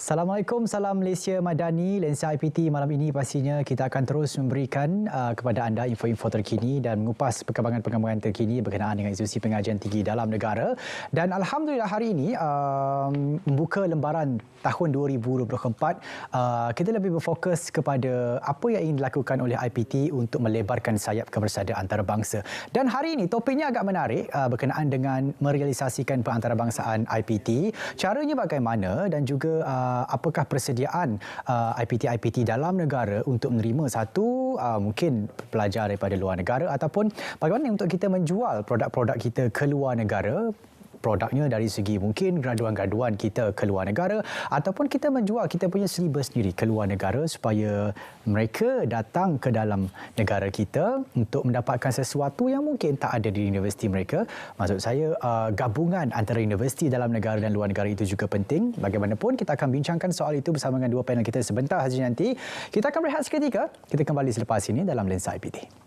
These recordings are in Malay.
Assalamualaikum, salam Malaysia Madani. Lensa IPT malam ini pastinya kita akan terus memberikan kepada anda info-info terkini dan mengupas perkembangan-perkembangan terkini berkenaan dengan institusi pengajian tinggi dalam negara. Dan Alhamdulillah hari ini membuka lembaran tahun 2024, kita lebih berfokus kepada apa yang ingin dilakukan oleh IPT untuk melebarkan sayap kebersamaan antarabangsa. Dan hari ini topiknya agak menarik berkenaan dengan merealisasikan pengantarbangsaan IPT. Caranya bagaimana dan juga apakah persediaan IPT-IPT dalam negara untuk menerima satu mungkin pelajar daripada luar negara ataupun bagaimana untuk kita menjual produk-produk kita ke luar negara, produknya dari segi mungkin graduan-graduan kita ke luar negara ataupun kita menjual kita punya silibus sendiri ke luar negara supaya mereka datang ke dalam negara kita untuk mendapatkan sesuatu yang mungkin tak ada di universiti mereka. Maksud saya gabungan antara universiti dalam negara dan luar negara itu juga penting. Bagaimanapun kita akan bincangkan soal itu bersama dengan dua panel kita sebentar saja nanti. Kita akan berehat seketika. Kita kembali selepas ini dalam Lensa IPT.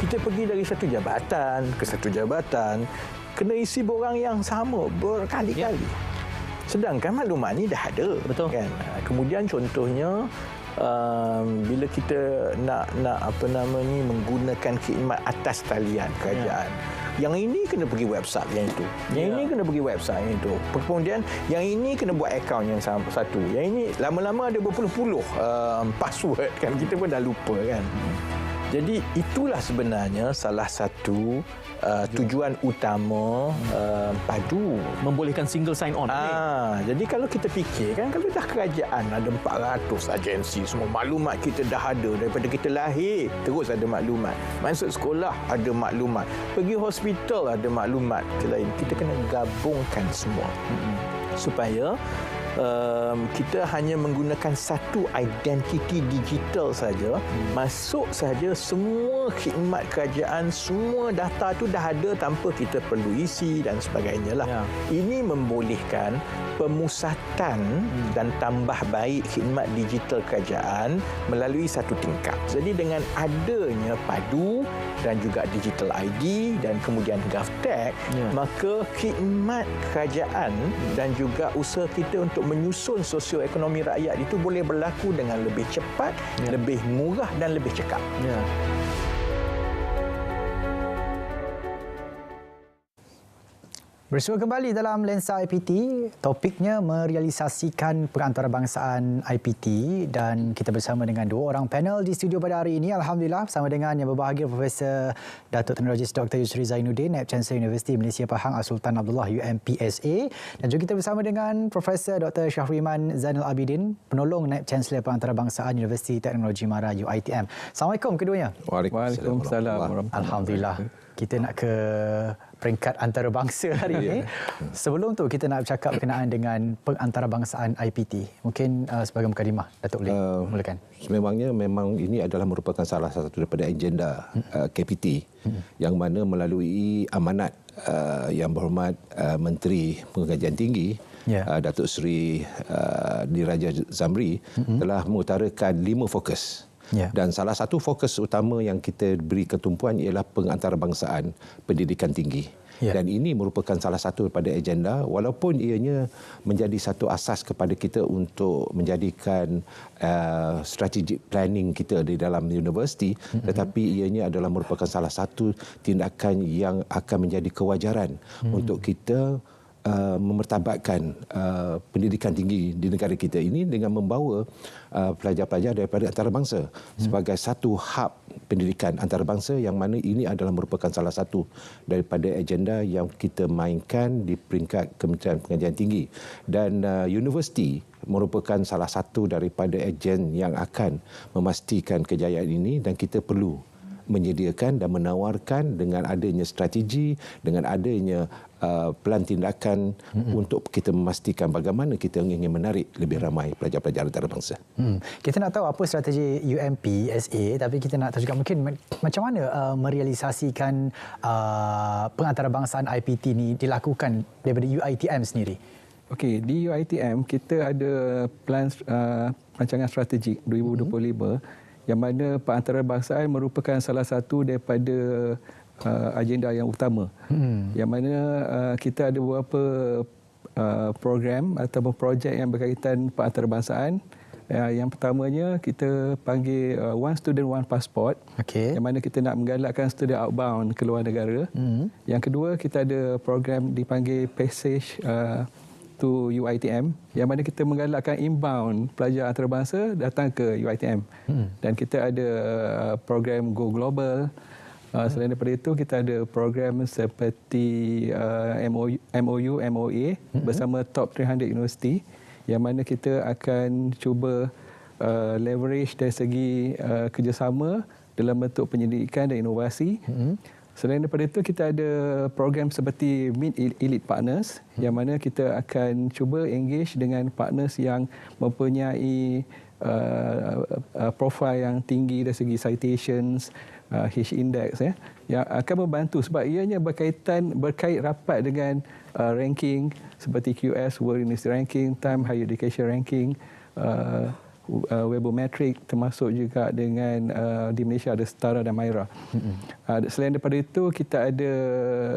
Kita pergi dari satu jabatan ke satu jabatan, kena isi borang yang sama berkali-kali. Sedangkan maklumat ni dah ada. Betul. Kan? Kemudian contohnya, bila kita nak menggunakan khidmat atas talian kerajaan, yang ini kena pergi website yang itu. Yang ini kena pergi website yang itu. Kemudian yang ini kena buat akaun yang satu. Yang ini lama-lama ada berpuluh-puluh password kan. Kita pun dah lupa kan. Jadi itulah sebenarnya salah satu tujuan utama padu. Membolehkan single sign on. Jadi kalau kita fikir kan, kalau dah kerajaan ada 400 agensi, semua maklumat kita dah ada daripada kita lahir, terus ada maklumat. Masuk sekolah ada maklumat, pergi hospital ada maklumat. Kita kena gabungkan semua supaya kita hanya menggunakan satu identiti digital saja, masuk saja semua khidmat kerajaan, semua data tu dah ada tanpa kita perlu isi dan sebagainya lah. Ini membolehkan pemusatan dan tambah baik khidmat digital kerajaan melalui satu tingkap. Jadi dengan adanya padu dan juga digital ID dan kemudian GovTech, maka khidmat kerajaan dan juga usaha kita untuk menyusun sosioekonomi rakyat itu boleh berlaku dengan lebih cepat, lebih murah dan lebih cekap. Bersua kembali dalam Lensa IPT, topiknya merealisasikan pengantarbangsaan IPT dan kita bersama dengan dua orang panel di studio pada hari ini. Alhamdulillah bersama dengan yang berbahagia Profesor Datuk Teknologis Dr. Yusri Zainuddin, Naib Chancellor Universiti Malaysia Pahang Sultan Abdullah UMPSA, dan juga kita bersama dengan Profesor Dr. Syahriman Zainal Abidin, Penolong Naib Chancellor Pengantarbangsaan Universiti Teknologi Mara UiTM. Assalamualaikum keduanya. Waalaikumsalam. Alhamdulillah. Kita nak ke peringkat antarabangsa hari ini. Sebelum tu kita nak bercakap berkenaan dengan pengantarbangsaan IPT. Mungkin sebagai mukadimah, Datuk boleh mulakan. Memang ini adalah merupakan salah satu daripada agenda KPT yang mana melalui amanat Yang Berhormat Menteri Pengajian Tinggi Datuk Seri Diraja Zamri telah mengutarakan 5 fokus. Dan salah satu fokus utama yang kita beri ketumpuan ialah pengantarbangsaan pendidikan tinggi. Dan ini merupakan salah satu daripada agenda, walaupun ianya menjadi satu asas kepada kita untuk menjadikan strategic planning kita di dalam universiti, tetapi ianya adalah merupakan salah satu tindakan yang akan menjadi kewajaran untuk kita memertabatkan pendidikan tinggi di negara kita ini dengan membawa pelajar-pelajar daripada antarabangsa sebagai satu hub pendidikan antarabangsa, yang mana ini adalah merupakan salah satu daripada agenda yang kita mainkan di peringkat Kementerian Pengajian Tinggi. Dan universiti merupakan salah satu daripada ejen yang akan memastikan kejayaan ini, dan kita perlu menyediakan dan menawarkan dengan adanya strategi, dengan adanya pelan tindakan untuk kita memastikan bagaimana kita ingin menarik lebih ramai pelajar-pelajar antarabangsa. Kita nak tahu apa strategi UMP SA, tapi kita nak tahu juga mungkin macam mana merealisasikan pengantarabangsan IPT ni dilakukan daripada UiTM sendiri. Okey, di UiTM kita ada plan rancangan strategik 2025 yang mana pengantarabangsan merupakan salah satu daripada agenda yang utama. Yang mana kita ada beberapa program ataupun projek yang berkaitan pengantarabangsan. Yang pertamanya kita panggil One Student One Passport. Yang mana kita nak menggalakkan student outbound ke luar negara. Yang kedua kita ada program dipanggil Passage to UiTM, yang mana kita menggalakkan inbound pelajar antarabangsa datang ke UiTM. Dan kita ada program Go Global. Selain daripada itu, kita ada program seperti MOU, MOA bersama top 300 universiti, yang mana kita akan cuba leverage dari segi kerjasama dalam bentuk penyelidikan dan inovasi. Selain daripada itu, kita ada program seperti Meet Elite Partners, yang mana kita akan cuba engage dengan partners yang mempunyai profil yang tinggi dari segi citations, H-index, yang akan membantu sebab ianya berkait rapat dengan ranking seperti QS, World University Ranking, Time Higher Education Ranking, Webometric, termasuk juga dengan di Malaysia ada Setara dan Myra. Selain daripada itu, kita ada,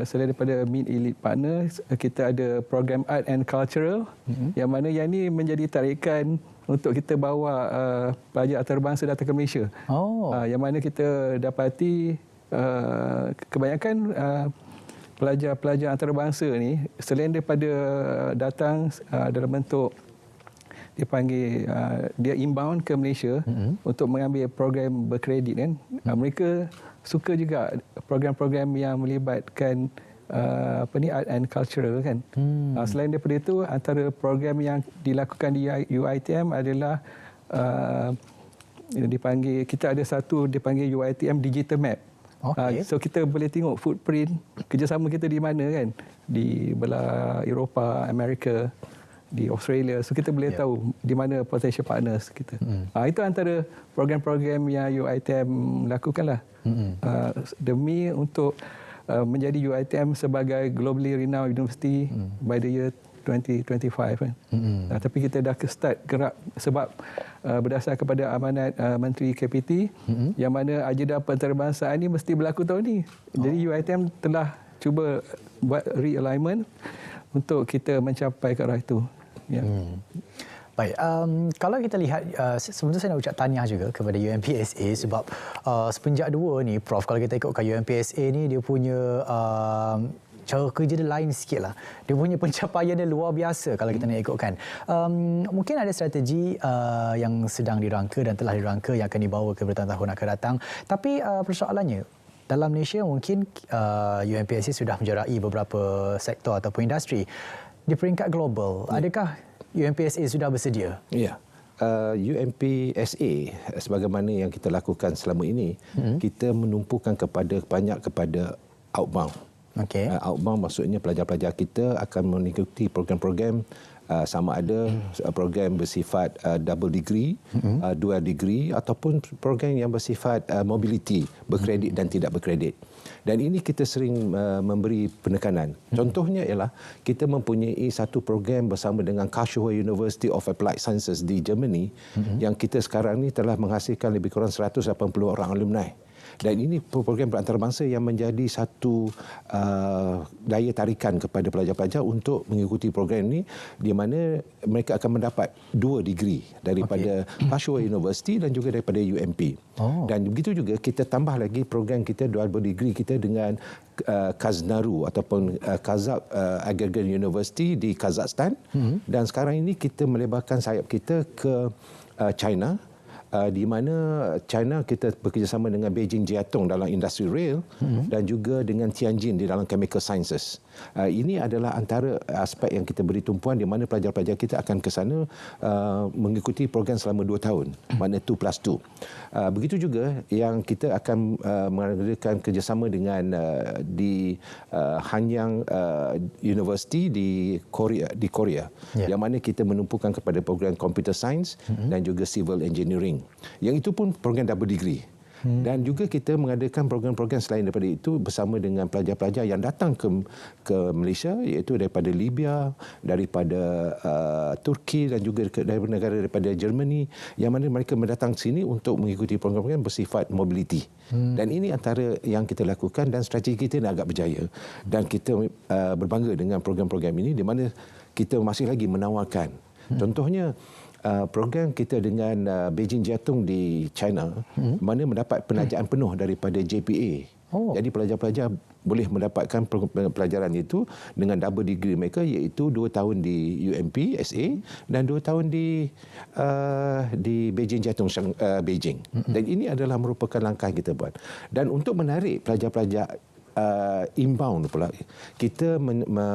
selain daripada Meet Elite Partners, kita ada program Art and Cultural, yang mana yang ini menjadi tarikan untuk kita bawa pelajar antarabangsa datang ke Malaysia. Yang mana kita dapati kebanyakan pelajar-pelajar antarabangsa ni, selain daripada datang dalam bentuk dipanggil dia inbound ke Malaysia untuk mengambil program berkredit kan, mereka suka juga program-program yang melibatkan art and cultural kan. Selain daripada itu, antara program yang dilakukan di UiTM adalah kita ada satu dipanggil UiTM Digital Map. So kita boleh tengok footprint kerjasama kita di mana kan, di belah Eropah, Amerika, di Australia. So kita boleh tahu di mana potential partners kita. Itu antara program-program yang UiTM lakukanlah demi untuk menjadi UiTM sebagai globally renowned university by the year 2025 kan. Tapi kita dah start gerak sebab berdasar kepada amanat Menteri KPT yang mana agenda pengantarabangsa ini mesti berlaku tahun ni. Jadi UiTM telah cuba buat realignment untuk kita mencapai ke arah itu. Baik, kalau kita lihat, sebelum tu saya nak ucap tahniah juga kepada UMPSA sebab sepenjak dua ni, Prof, kalau kita ikutkan UMPSA ni, dia punya cara kerja dia lain sikit lah. Dia punya pencapaian dia luar biasa kalau kita nak ikutkan. Mungkin ada strategi yang sedang dirangka dan telah dirangka yang akan dibawa ke bertahun-tahun akan datang. Tapi persoalannya, dalam Malaysia mungkin UMPSA sudah menjerai beberapa sektor ataupun industri. Di peringkat global, adakah UMPSA sudah bersedia? Ya. UMPSA sebagaimana yang kita lakukan selama ini, kita menumpukan kepada outbound. Outbound maksudnya pelajar-pelajar kita akan mengikuti program-program sama ada program bersifat double degree, dual degree ataupun program yang bersifat mobility, berkredit dan tidak berkredit. Dan ini kita sering memberi penekanan. Contohnya ialah kita mempunyai satu program bersama dengan Karlsruhe University of Applied Sciences di Germany yang kita sekarang ni telah menghasilkan lebih kurang 180 orang alumni. Dan ini program berantarabangsa yang menjadi satu daya tarikan kepada pelajar-pelajar untuk mengikuti program ini, di mana mereka akan mendapat 2 degree daripada Karlsruhe University dan juga daripada UMP. Dan begitu juga kita tambah lagi program kita double degree kita dengan Kaznaru ataupun Kazakh Agrarian University di Kazakhstan. Dan sekarang ini kita melebarkan sayap kita ke China, di mana China kita bekerjasama dengan Beijing Jiatong dalam industri rail dan juga dengan Tianjin di dalam chemical sciences. Ini adalah antara aspek yang kita beri tumpuan di mana pelajar-pelajar kita akan ke sana mengikuti program selama 2 tahun, makna 2+2. Begitu juga yang kita akan mengadakan kerjasama dengan di Hanyang University di Korea, yang mana kita menumpukan kepada program computer science dan juga civil engineering. Yang itu pun program double degree. Dan juga kita mengadakan program-program selain daripada itu bersama dengan pelajar-pelajar yang datang ke Malaysia, iaitu daripada Libya, daripada Turki dan juga daripada negara daripada Germany, yang mana mereka mendatang sini untuk mengikuti program-program bersifat mobility. Dan ini antara yang kita lakukan dan strategi kita agak berjaya. Dan kita berbangga dengan program-program ini di mana kita masih lagi menawarkan. Contohnya, program kita dengan Beijing Jiatong di China, mana mendapat penajaan penuh daripada JPA. Jadi pelajar-pelajar boleh mendapatkan pelajaran itu dengan double degree mereka, iaitu 2 tahun di UMP SA dan 2 tahun di Beijing Jiatong Beijing. Dan ini adalah merupakan langkah yang kita buat. Dan untuk menarik pelajar-pelajar inbound pula, kita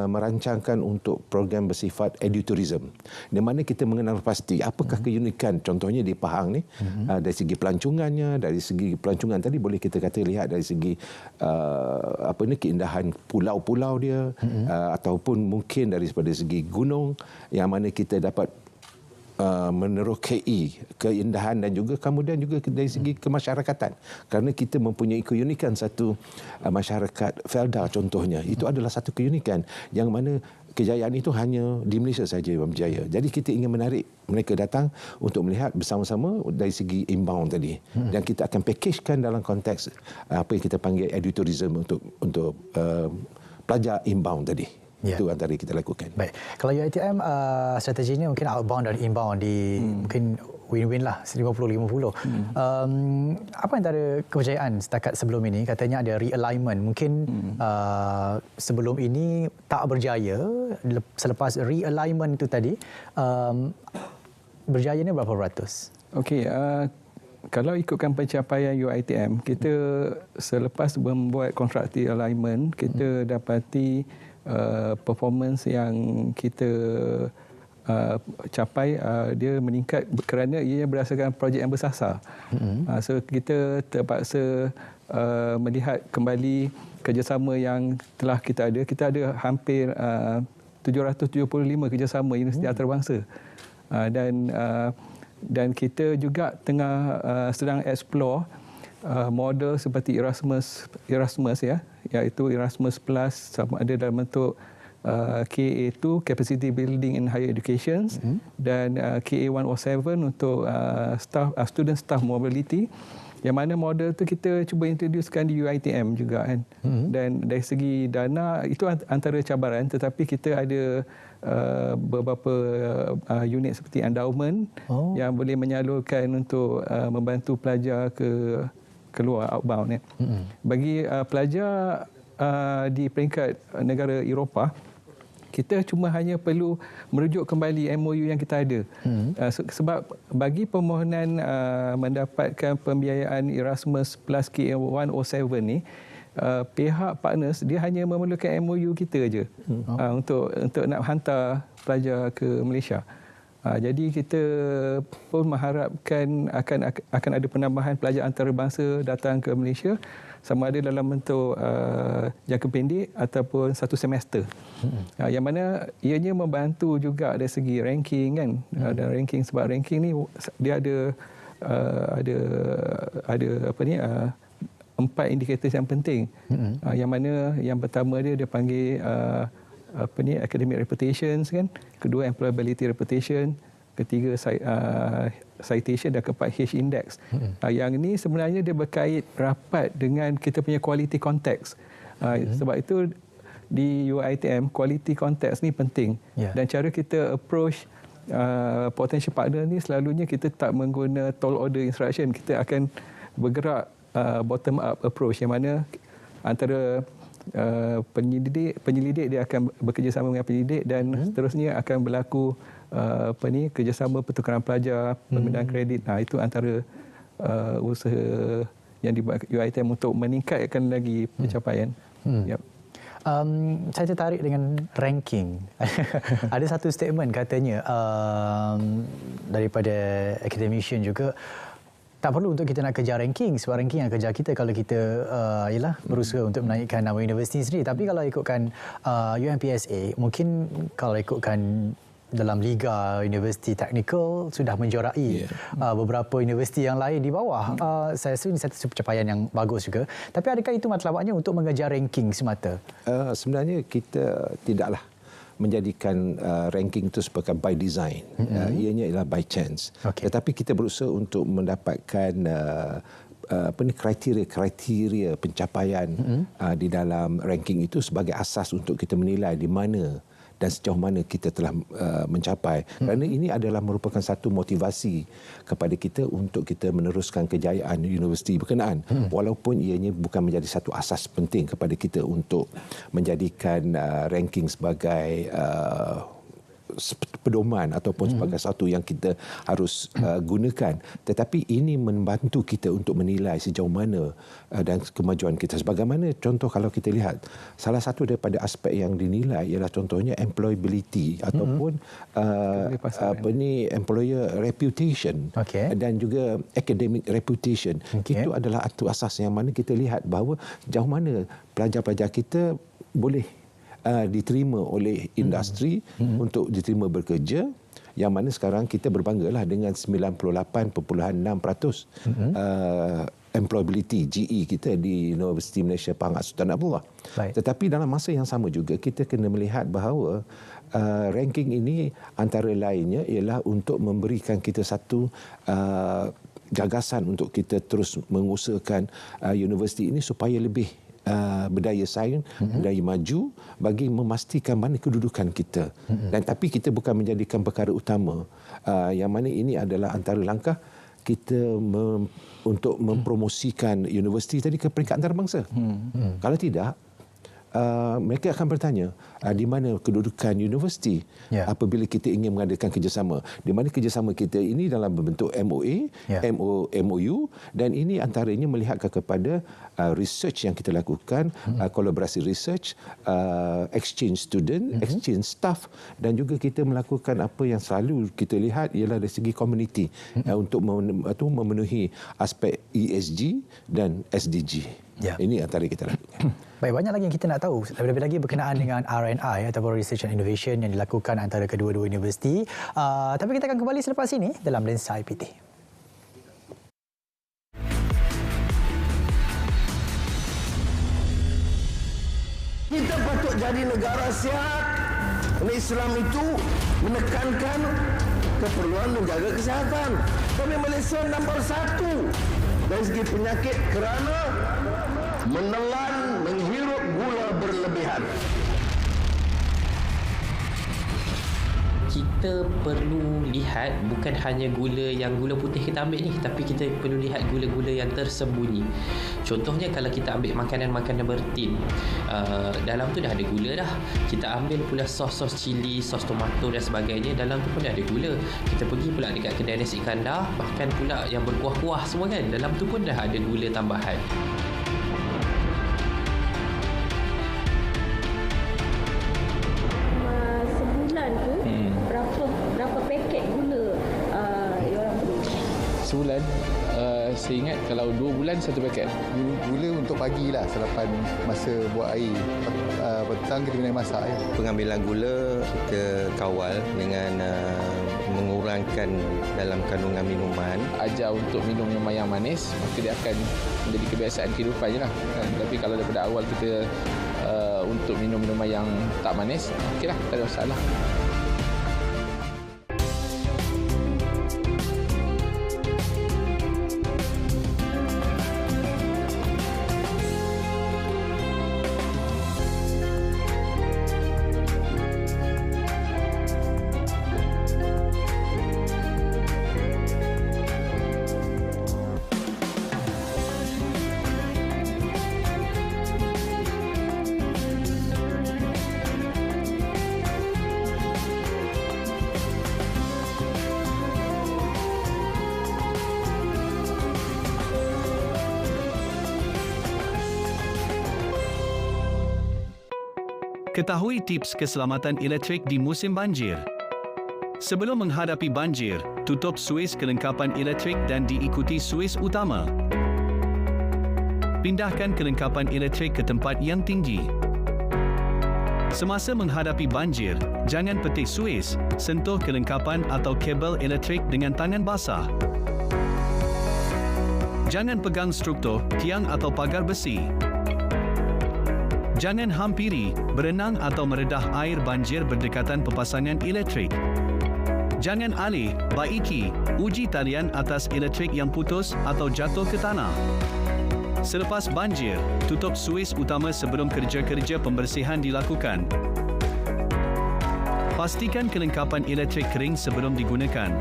merancangkan untuk program bersifat edutourism, di mana kita mengenal pasti apakah keunikan, contohnya di Pahang ni, dari segi pelancongannya, dari segi pelancongan tadi boleh kita kata lihat dari segi keindahan pulau-pulau dia, ataupun mungkin daripada segi gunung, yang mana kita dapat menerokai keindahan dan juga kemudian juga dari segi kemasyarakatan, kerana kita mempunyai keunikan satu masyarakat Felda contohnya. Itu adalah satu keunikan yang mana kejayaan itu hanya di Malaysia saja yang berjaya. Jadi kita ingin menarik mereka datang untuk melihat bersama-sama dari segi inbound tadi, dan kita akan packagekan dalam konteks apa yang kita panggil edutourism untuk pelajar inbound tadi. Itu antara yang kita lakukan. Baik. Kalau UiTM strateginya mungkin outbound dan inbound mungkin win-win lah, 50-50. Apa antara kepercayaan setakat sebelum ini? Katanya ada realignment. Mungkin sebelum ini tak berjaya, selepas realignment itu tadi, berjayanya berapa peratus? Okey, kalau ikutkan pencapaian UiTM, kita selepas membuat kontrak realignment, kita dapati performance yang kita capai dia meningkat kerana ia berdasarkan projek yang bersasar. So kita terpaksa melihat kembali kerjasama yang telah kita ada. Kita ada hampir 775 kerjasama universiti antarabangsa, dan kita juga tengah sedang explore model seperti Erasmus ya, iaitu Erasmus Plus, sama ada dalam bentuk KA2 Capacity Building in Higher Education, dan KA107 untuk student staff mobility, yang mana model tu kita cuba introducekan di UiTM juga kan. Dan dari segi dana itu antara cabaran, tetapi kita ada beberapa unit seperti endowment yang boleh menyalurkan untuk membantu pelajar keluar outbound. Bagi pelajar di peringkat negara Eropah, kita cuma hanya perlu merujuk kembali MOU yang kita ada. Sebab bagi permohonan mendapatkan pembiayaan Erasmus Plus KA107 ni, pihak partners dia hanya memerlukan MOU kita aja untuk nak hantar pelajar ke Malaysia. Jadi kita pun mengharapkan akan ada penambahan pelajar antarabangsa datang ke Malaysia, sama ada dalam bentuk jangka pendek ataupun satu semester. Yang mana ianya membantu juga dari segi ranking kan. Dan ranking, sebab ranking ni dia ada 4 indikator yang penting. Yang mana yang pertama dia panggil academic reputation kan, kedua employability reputation, ketiga citation, dan keempat H index. Yang ini sebenarnya dia berkait rapat dengan kita punya quality context. Sebab itu di UiTM quality context ni penting. Dan cara kita approach potential partner ni selalunya kita tak mengguna tall order instruction. Kita akan bergerak bottom up approach, yang mana antara penyelidik dia akan bekerjasama dengan penyelidik, dan seterusnya akan berlaku kerjasama pertukaran pelajar, pemindahan kredit. Itu antara usaha yang dibuat UiTM untuk meningkatkan lagi pencapaian. Yep. Saya tertarik dengan ranking. Ada satu statement katanya daripada academician juga, tak perlu untuk kita nak kejar ranking, sebab ranking yang kejar kita kalau kita berusaha untuk menaikkan nama universiti sendiri. Tapi kalau ikutkan UMPSA, mungkin kalau ikutkan dalam Liga Universiti Teknikal sudah menjorai beberapa universiti yang lain di bawah. Saya rasa ini satu pencapaian yang bagus juga. Tapi adakah itu matlamatnya untuk mengejar ranking semata? Sebenarnya kita tidaklah menjadikan ranking itu sebagai by design. Ianya ialah by chance. Tetapi kita berusaha untuk mendapatkan kriteria pencapaian di dalam ranking itu sebagai asas untuk kita menilai di mana dan sejauh mana kita telah mencapai. Kerana ini adalah merupakan satu motivasi kepada kita untuk kita meneruskan kejayaan universiti berkenaan. Walaupun ianya bukan menjadi satu asas penting kepada kita untuk menjadikan ranking sebagai pedoman ataupun sebagai satu yang kita harus gunakan, tetapi ini membantu kita untuk menilai sejauh mana dan kemajuan kita. Sebagaimana contoh, kalau kita lihat salah satu daripada aspek yang dinilai ialah contohnya employability ataupun employer reputation dan juga academic reputation. Itu adalah satu asas yang mana kita lihat bahawa sejauh mana pelajar-pelajar kita boleh diterima oleh industri untuk diterima bekerja, yang mana sekarang kita berbanggalah dengan 98.6% employability GE kita di Universiti Malaysia Pahang Sultan Abdullah. Tetapi dalam masa yang sama juga kita kena melihat bahawa ranking ini antara lainnya ialah untuk memberikan kita satu gagasan untuk kita terus mengusahakan universiti ini supaya lebih berdaya saing, berdaya maju bagi memastikan mana kedudukan kita. Dan tapi kita bukan menjadikan perkara utama. Yang mana ini adalah antara langkah kita untuk mempromosikan universiti tadi ke peringkat antarabangsa. Kalau tidak, mereka akan bertanya di mana kedudukan universiti apabila kita ingin mengadakan kerjasama. Di mana kerjasama kita ini dalam bentuk MOA, MOU, dan ini antaranya melihat kepada research yang kita lakukan, kolaborasi research, exchange student, exchange staff, dan juga kita melakukan apa yang selalu kita lihat ialah dari segi community untuk memenuhi aspek ESG dan SDG. Ini antara kita lakukan. Baik, banyak lagi yang kita nak tahu, lebih-lebih lagi berkenaan dengan R&I ataupun Research and Innovation yang dilakukan antara kedua-dua universiti. Tapi kita akan kembali selepas ini dalam Lensa IPT. Kita patut jadi negara sihat. Islam itu menekankan keperluan menjaga kesihatan. Kami Malaysia nombor 1 dari segi penyakit kerana menelan, menghirup gula berlebihan. Kita perlu lihat bukan hanya gula putih kita ambil ni, tapi kita perlu lihat gula-gula yang tersembunyi. Contohnya kalau kita ambil makanan-makanan bertin, dalam tu dah ada gula dah. Kita ambil pula sos cili, sos tomato dan sebagainya, dalam tu pun dah ada gula. Kita pergi pula dekat kedai nasi kandar, bahkan pula yang berkuah-kuah semua kan, dalam tu pun dah ada gula tambahan. Sebulan, saya ingat kalau 2 bulan 1 paket. Gula untuk pagi lah selepas masa buat air. Petang kita kena masak. Pengambilan gula kita kawal dengan mengurangkan dalam kandungan minuman. Ajar untuk minum minuman yang manis, maka dia akan menjadi kebiasaan kehidupan je lah. Tapi kalau daripada awal kita untuk minum minuman yang tak manis, okeylah, tak ada masalah. Ketahui tips keselamatan elektrik di musim banjir. Sebelum menghadapi banjir, tutup suis kelengkapan elektrik dan diikuti suis utama. Pindahkan kelengkapan elektrik ke tempat yang tinggi. Semasa menghadapi banjir, jangan petik suis, sentuh kelengkapan atau kabel elektrik dengan tangan basah. Jangan pegang struktur, tiang atau pagar besi. Jangan hampiri, berenang atau meredah air banjir berdekatan pepasangan elektrik. Jangan alih, baiki, uji talian atas elektrik yang putus atau jatuh ke tanah. Selepas banjir, tutup suis utama sebelum kerja-kerja pembersihan dilakukan. Pastikan kelengkapan elektrik kering sebelum digunakan.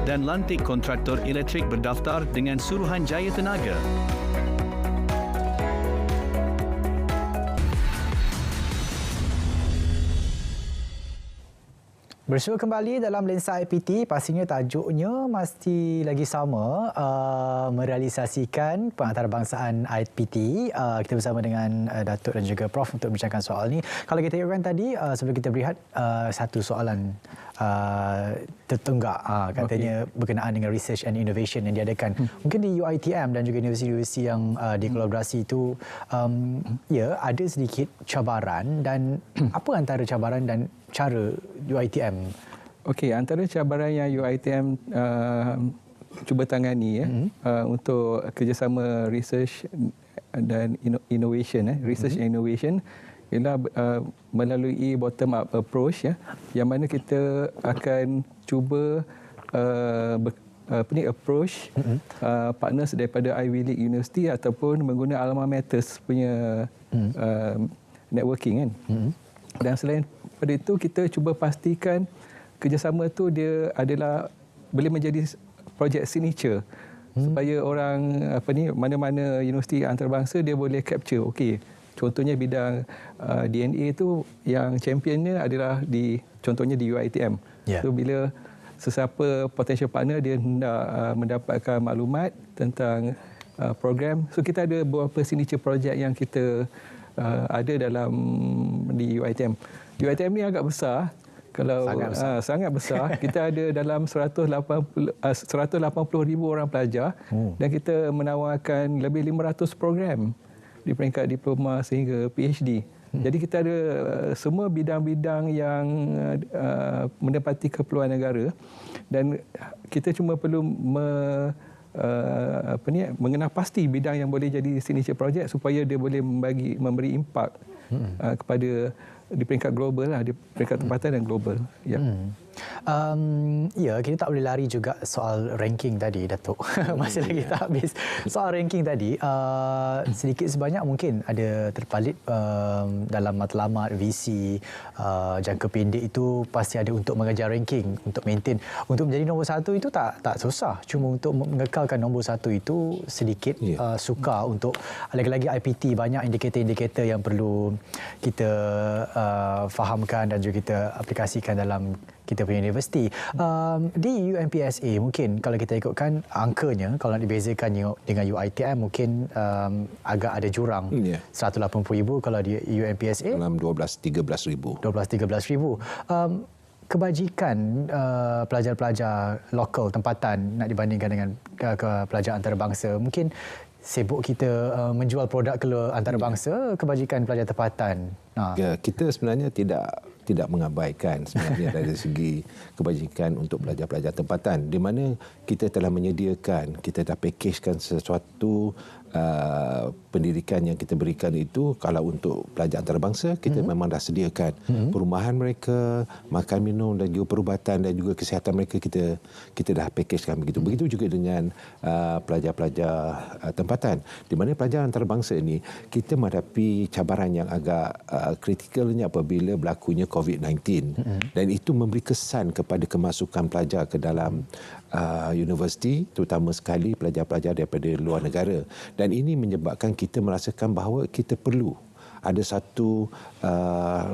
Dan lantik kontraktor elektrik berdaftar dengan Suruhanjaya Tenaga. Bersua kembali dalam Lensa IPT, pastinya tajuknya mesti lagi sama, merealisasikan pengantarbangsaan IPT. Kita bersama dengan Datuk dan juga Prof untuk bincangkan soal ni. Kalau kita tengokkan tadi, sebelum kita berehat, satu soalan tertunggak katanya berkenaan dengan research and innovation yang diadakan. Mungkin di UiTM dan juga universiti-universiti yang dikolaborasi itu ya ada sedikit cabaran, dan apa antara cabaran dan cara UiTM? Okey, antara cabaran yang UiTM cuba tangani untuk kerjasama research dan innovation, research and innovation ialah melalui bottom up approach, yang mana kita akan cuba approach partners daripada Ivy League University ataupun menggunakan alma maters punya networking kan. Dan selain pada itu, kita cuba pastikan kerjasama itu dia adalah boleh menjadi projek signature supaya orang mana-mana universiti antarabangsa dia boleh capture. Okey, contohnya bidang DNA itu yang championnya adalah contohnya di UiTM. So bila sesiapa potential partner dia hendak mendapatkan maklumat tentang program, so kita ada beberapa signature project yang kita ada dalam di UiTM. UiTM ni agak besar. Kalau sangat besar. Kita ada dalam 180,000 orang pelajar dan kita menawarkan lebih 500 program di peringkat diploma sehingga PhD. Jadi kita ada semua bidang-bidang yang mendapati keperluan negara, dan kita cuma perlu mengenal pasti bidang yang boleh jadi signature project supaya dia boleh memberi impak kepada di peringkat global lah, di peringkat tempatan dan global. Ya. Ya, kita tak boleh lari juga soal ranking tadi, Datuk. Masih lagi tak habis. Soal ranking tadi, sedikit sebanyak mungkin ada terpalit dalam matlamat VC jangka pendek itu pasti ada untuk mengejar ranking, untuk maintain. Untuk menjadi nombor satu itu tak susah. Cuma untuk mengekalkan nombor satu itu sedikit sukar. Untuk lagi-lagi IPT, banyak indikator-indikator yang perlu kita fahamkan dan juga kita aplikasikan dalam kita punya universiti. Di UMPSA mungkin kalau kita ikutkan angkanya, kalau nak dibezakan dengan UiTM mungkin agak ada jurang. 180,000 kalau di UMPSA dalam 12-13,000. Kebajikan pelajar-pelajar lokal tempatan nak dibandingkan dengan pelajar antarabangsa, mungkin sibuk kita menjual produk ke antarabangsa, kebajikan pelajar tempatan. Ya, kita sebenarnya tidak mengabaikan sebenarnya dari segi kebajikan untuk pelajar-pelajar tempatan, di mana kita telah menyediakan, kita dah packagekan sesuatu pendidikan yang kita berikan itu. Kalau untuk pelajar antarabangsa, kita memang dah sediakan perumahan mereka, makan minum dan juga perubatan dan juga kesihatan mereka kita dah packagekan begitu. Begitu juga dengan pelajar-pelajar tempatan, di mana pelajar antarabangsa ini kita menghadapi cabaran yang agak kritikalnya apabila berlakunya COVID-19, dan itu memberi kesan kepada kemasukan pelajar ke dalam universiti, terutama sekali pelajar-pelajar daripada luar negara. Dan ini menyebabkan kita merasakan bahawa kita perlu ada satu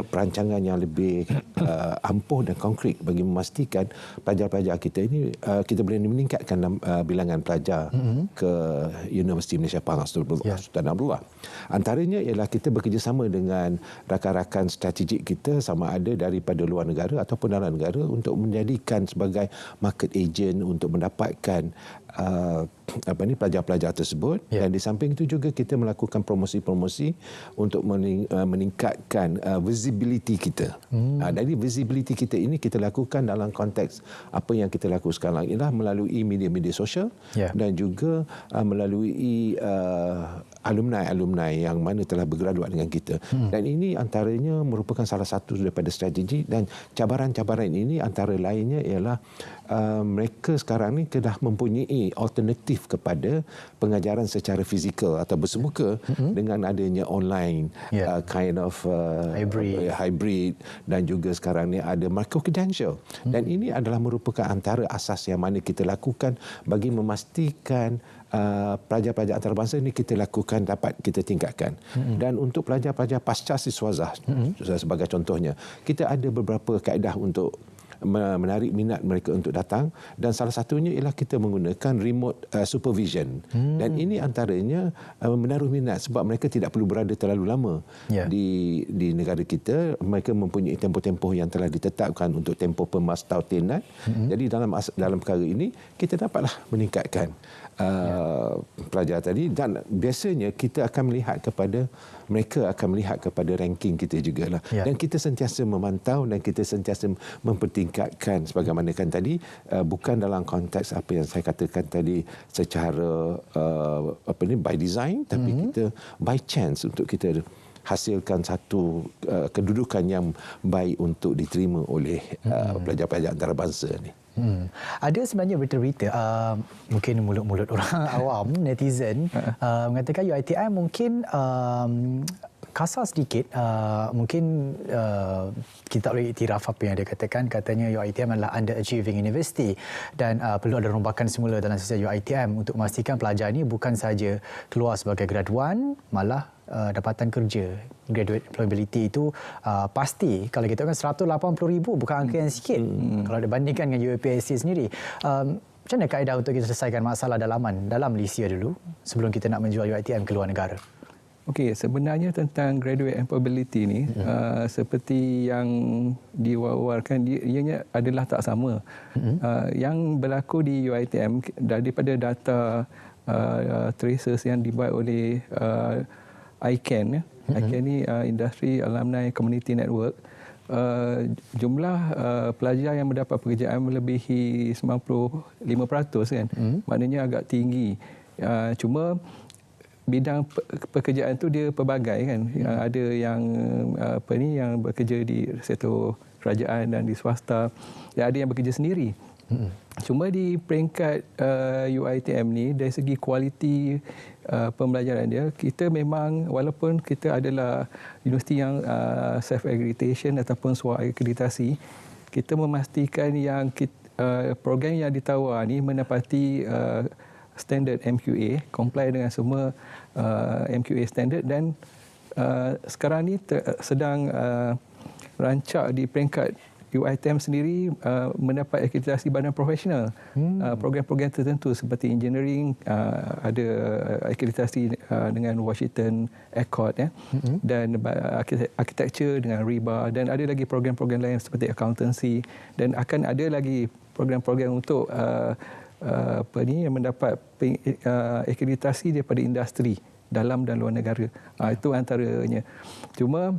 perancangan yang lebih ampuh dan konkret bagi memastikan pelajar-pelajar kita ini kita boleh meningkatkan bilangan pelajar ke Universiti Malaysia Pahang Sultan Abdullah. Antaranya ialah kita bekerjasama dengan rakan-rakan strategik kita sama ada daripada luar negara ataupun dalam negara untuk menjadikan sebagai market agent untuk mendapatkan pelajar-pelajar tersebut. Dan di samping itu juga kita melakukan promosi-promosi untuk meningkatkan visibility kita. Dari visibility kita ini kita lakukan dalam konteks apa yang kita lakukan sekarang ialah melalui media-media sosial dan juga melalui alumni-alumni yang mana telah bergraduat dengan kita. Dan ini antaranya merupakan salah satu daripada strategi, dan cabaran-cabaran ini antara lainnya ialah mereka sekarang ni telah mempunyai alternatif kepada pengajaran secara fizikal atau bersemuka dengan adanya online kind of hybrid, dan juga sekarang ni ada micro credential. Dan ini adalah merupakan antara asas yang mana kita lakukan bagi memastikan pelajar-pelajar antarabangsa ini kita lakukan dapat kita tingkatkan. Dan untuk pelajar-pelajar pasca siswazah sebagai contohnya, kita ada beberapa kaedah untuk menarik minat mereka untuk datang, dan salah satunya ialah kita menggunakan remote supervision. Dan ini antaranya menaruh minat sebab mereka tidak perlu berada terlalu lama di negara kita. Mereka mempunyai tempoh-tempoh yang telah ditetapkan untuk tempoh pemastautinat. Jadi dalam perkara ini kita dapatlah meningkatkan pelajar tadi, dan biasanya kita akan melihat kepada mereka akan melihat kepada ranking kita jugalah. Dan kita sentiasa memantau dan kita sentiasa mempertingkatkan sebagaimana kan tadi, bukan dalam konteks apa yang saya katakan tadi secara by design, tapi kita by chance untuk kita hasilkan satu kedudukan yang baik untuk diterima oleh pelajar-pelajar antarabangsa ni. Ada sebenarnya berita-berita mungkin mulut-mulut orang awam, netizen mengatakan UiTM mungkin kasar sedikit, mungkin kita tak boleh iktiraf apa yang dia katakan. Katanya UiTM adalah underachieving university dan perlu ada rombakan semula dalam sistem UiTM untuk memastikan pelajar ini bukan sahaja keluar sebagai graduan, malah dapatan kerja. Graduate employability itu pasti. Kalau kita kan 180,000 bukan angka yang sikit kalau dibandingkan dengan UiPSC sendiri. Macam mana kaedah untuk kita selesaikan masalah dalaman dalam Malaysia dulu sebelum kita nak menjual UiTM ke luar negara? Okey, sebenarnya tentang graduate employability ni seperti yang diwawarkan, ianya adalah tak sama. Yang berlaku di UiTM daripada data traces yang dibuat oleh ICANN. ICANN ni Industry Alumni Community Network. Jumlah pelajar yang mendapat pekerjaan melebihi 95% kan. Maknanya agak tinggi. Cuma bidang pekerjaan tu dia pelbagai kan. Ada yang yang bekerja di sektor kerajaan dan di swasta. Dan ada yang bekerja sendiri. Cuma di peringkat UiTM ni dari segi kualiti pembelajaran dia, kita memang walaupun kita adalah universiti yang self accreditation ataupun akreditasi, kita memastikan yang program yang ditawar ni menepati standard MQA, comply dengan semua MQA standard, dan sekarang ni sedang rancak di peringkat UiTM sendiri mendapat akreditasi badan profesional. Program-program tertentu seperti engineering ada akreditasi dengan Washington Accord dan architecture dengan RIBA, dan ada lagi program-program lain seperti accountancy, dan akan ada lagi program-program untuk yang mendapat akreditasi daripada industri dalam dan luar negara. Itu antaranya. Cuma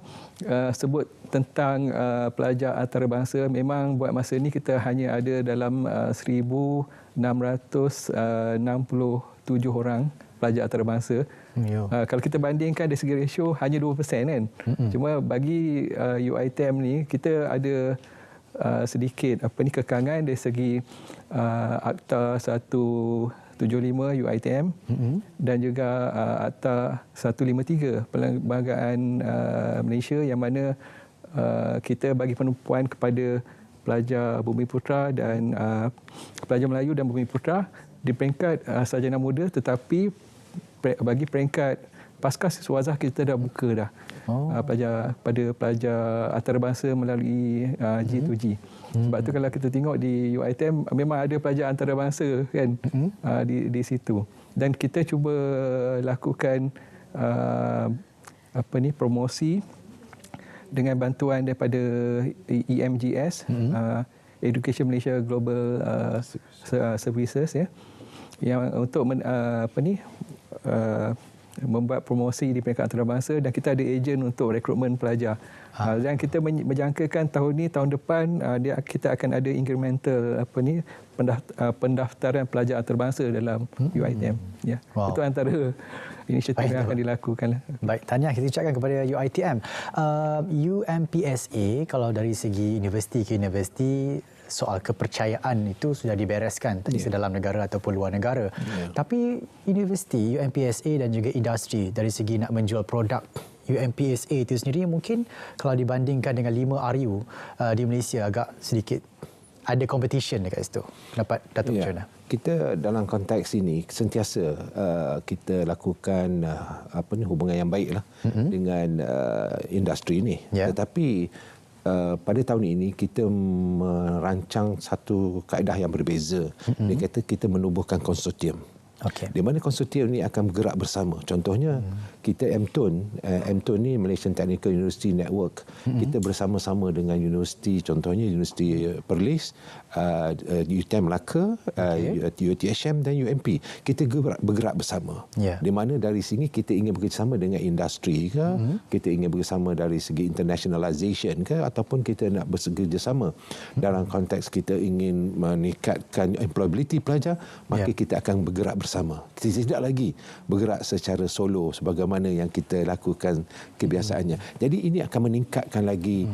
sebut tentang pelajar antarabangsa, memang buat masa ini kita hanya ada dalam 1,667 orang pelajar antarabangsa. Kalau kita bandingkan dari segi ratio hanya 2% kan. Cuma bagi UiTM ni kita ada sedikit kekangan dari segi Akta 175 UiTM dan juga Akta 153 Perlembagaan Malaysia, yang mana kita bagi penumpuan kepada pelajar Bumiputra dan pelajar Melayu dan Bumiputra di peringkat sarjana muda, tetapi bagi peringkat pasca siswazah kita dah buka dah. Pada pelajar antarabangsa melalui G2G. Sebab tu kalau kita tengok di UiTM memang ada pelajar antarabangsa kan di situ. Dan kita cuba lakukan promosi dengan bantuan daripada EMGS, Education Malaysia Global Services, ya, yang untuk membuat promosi di peringkat antarabangsa, dan kita ada ejen untuk rekrutmen pelajar. Dan kita menjangkakan tahun ni, tahun depan kita akan ada incremental pendaftaran pelajar antarabangsa dalam UiTM. Ya. Itu antara inisiatif yang akan dilakukan. Baik, tahniah kita ucapkan kepada UiTM. UMPSA, kalau dari segi universiti ke universiti, soal kepercayaan itu sudah dibereskan, tak kisah dalam negara ataupun luar negara. Tapi universiti, UMPSA dan juga industri dari segi nak menjual produk UMPSA itu sendiri, mungkin kalau dibandingkan dengan 5 RU di Malaysia agak sedikit ada competition dekat situ. Pendapat Datuk macam mana? Kita dalam konteks ini sentiasa kita lakukan hubungan yang baiklah dengan industri ini. Tetapi pada tahun ini kita merancang satu kaedah yang berbeza. Dia kata kita menubuhkan konsortium. Di mana konsortium ini akan bergerak bersama. Contohnya kita MTUN ni Malaysian Technical University Network. Kita bersama-sama dengan universiti, contohnya Universiti Perlis, UTM Melaka, UTHM dan UMP. Kita bergerak bersama. Di mana dari sini kita ingin bekerjasama dengan industri ke, kita ingin bekerjasama dari segi internationalization ke, ataupun kita nak bekerjasama dalam konteks kita ingin meningkatkan employability pelajar, maka kita akan bergerak bersama. Kita tidak lagi bergerak secara solo sebagaimana yang kita lakukan kebiasaannya. Jadi ini akan meningkatkan lagi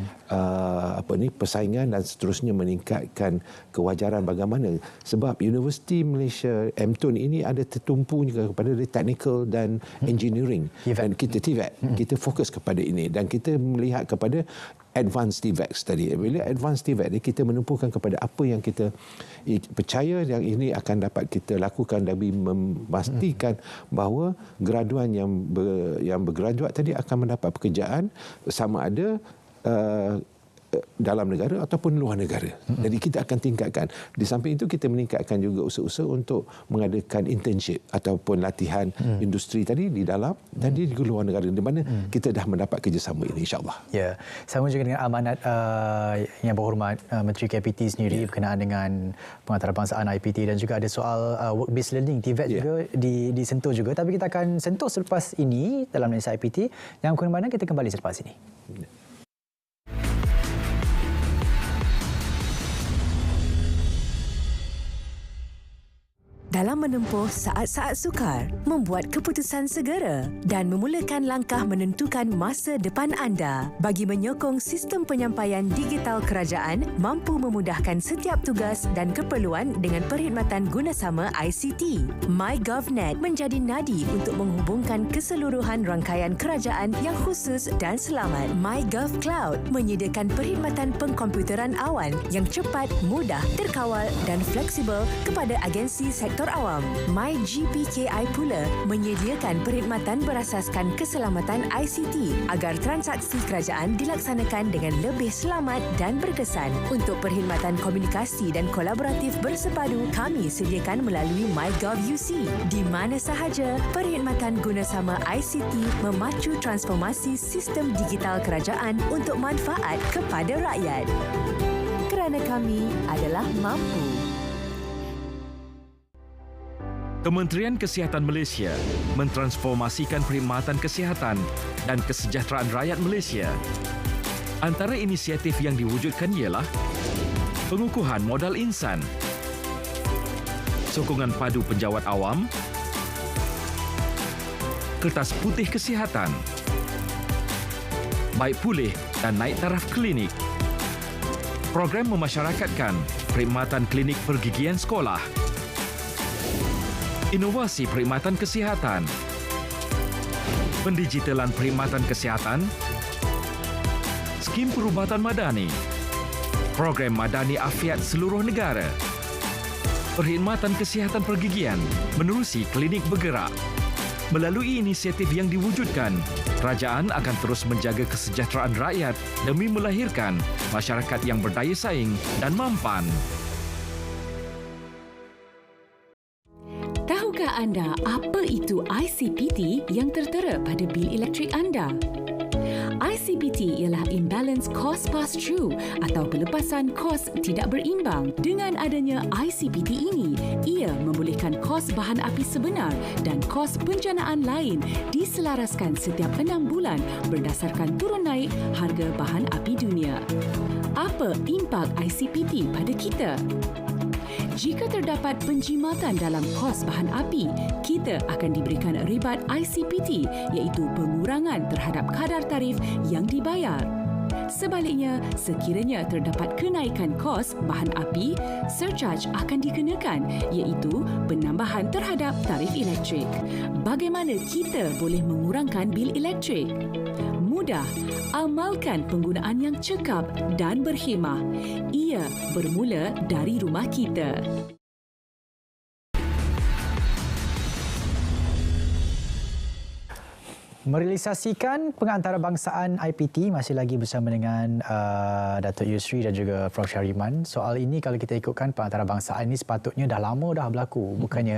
persaingan dan seterusnya meningkatkan kewajaran bagaimana, sebab Universiti Malaysia MTUN ini ada tertumpu juga kepada technical dan engineering, dan kita TVET, kita fokus kepada ini dan kita melihat kepada advanced TVET tadi. Bila advanced TVET ni kita menumpukan kepada apa yang kita percaya yang ini akan dapat kita lakukan dan memastikan bahawa graduan yang bergraduat tadi akan mendapat pekerjaan sama ada dalam negara ataupun luar negara. Jadi kita akan tingkatkan. Di samping itu kita meningkatkan juga usaha-usaha untuk mengadakan internship ataupun latihan industri tadi di dalam dan di luar negara, di mana kita dah mendapat kerjasama ini, insya-Allah. Ya, sama juga dengan amanat yang berhormat Menteri KPT sendiri berkenaan dengan pengantarabangsa IPT, dan juga ada soal work-based learning TVET juga disentuh juga. Tapi kita akan sentuh selepas ini dalam Lensa IPT. Yang ke mana kita kembali selepas ini. Dalam menempuh saat-saat sukar, membuat keputusan segera dan memulakan langkah menentukan masa depan anda. Bagi menyokong sistem penyampaian digital kerajaan mampu memudahkan setiap tugas dan keperluan dengan perkhidmatan gunasama ICT, MyGovNet menjadi nadi untuk menghubungkan keseluruhan rangkaian kerajaan yang khusus dan selamat. MyGov Cloud menyediakan perkhidmatan pengkomputeran awan yang cepat, mudah, terkawal dan fleksibel kepada agensi sektor awam. MyGPKI pula menyediakan perkhidmatan berasaskan keselamatan ICT agar transaksi kerajaan dilaksanakan dengan lebih selamat dan berkesan. Untuk perkhidmatan komunikasi dan kolaboratif bersepadu, kami sediakan melalui MyGov UC. Di mana sahaja, perkhidmatan gunasama ICT memacu transformasi sistem digital kerajaan untuk manfaat kepada rakyat. Kerana kami adalah mampu. Kementerian Kesihatan Malaysia mentransformasikan perkhidmatan kesihatan dan kesejahteraan rakyat Malaysia. Antara inisiatif yang diwujudkan ialah pengukuhan modal insan, sokongan padu penjawat awam, kertas putih kesihatan, baik pulih dan naik taraf klinik, program memasyarakatkan perkhidmatan klinik pergigian sekolah, inovasi perkhidmatan kesihatan, pendigitalan perkhidmatan kesihatan, skim perubatan madani, program madani afiat seluruh negara, perkhidmatan kesihatan pergigian menerusi klinik bergerak, Melalui inisiatif yang diwujudkan, kerajaan akan terus menjaga kesejahteraan rakyat demi melahirkan masyarakat yang berdaya saing dan mampan. Tahukah anda apa itu ICPT yang tertera pada bil elektrik anda? ICPT ialah Imbalance Cost Pass-Through atau pelepasan kos tidak berimbang. Dengan adanya ICPT ini, ia membolehkan kos bahan api sebenar dan kos penjanaan lain diselaraskan setiap 6 bulan berdasarkan turun naik harga bahan api dunia. Apa impak ICPT pada kita? Jika terdapat penjimatan dalam kos bahan api, kita akan diberikan rebat ICPT iaitu pengurangan terhadap kadar tarif yang dibayar. Sebaliknya, sekiranya terdapat kenaikan kos bahan api, surcharge akan dikenakan iaitu penambahan terhadap tarif elektrik. Bagaimana kita boleh mengurangkan bil elektrik? Mudah, amalkan penggunaan yang cekap dan berhemah. Ia bermula dari rumah kita. Merealisasikan pengantarabangsaaan IPT masih lagi bersama dengan Datuk Yusri dan juga Prof Syariman. Soal ini kalau kita ikutkan pengantarabangsaaan ini sepatutnya dah lama dah berlaku. Bukannya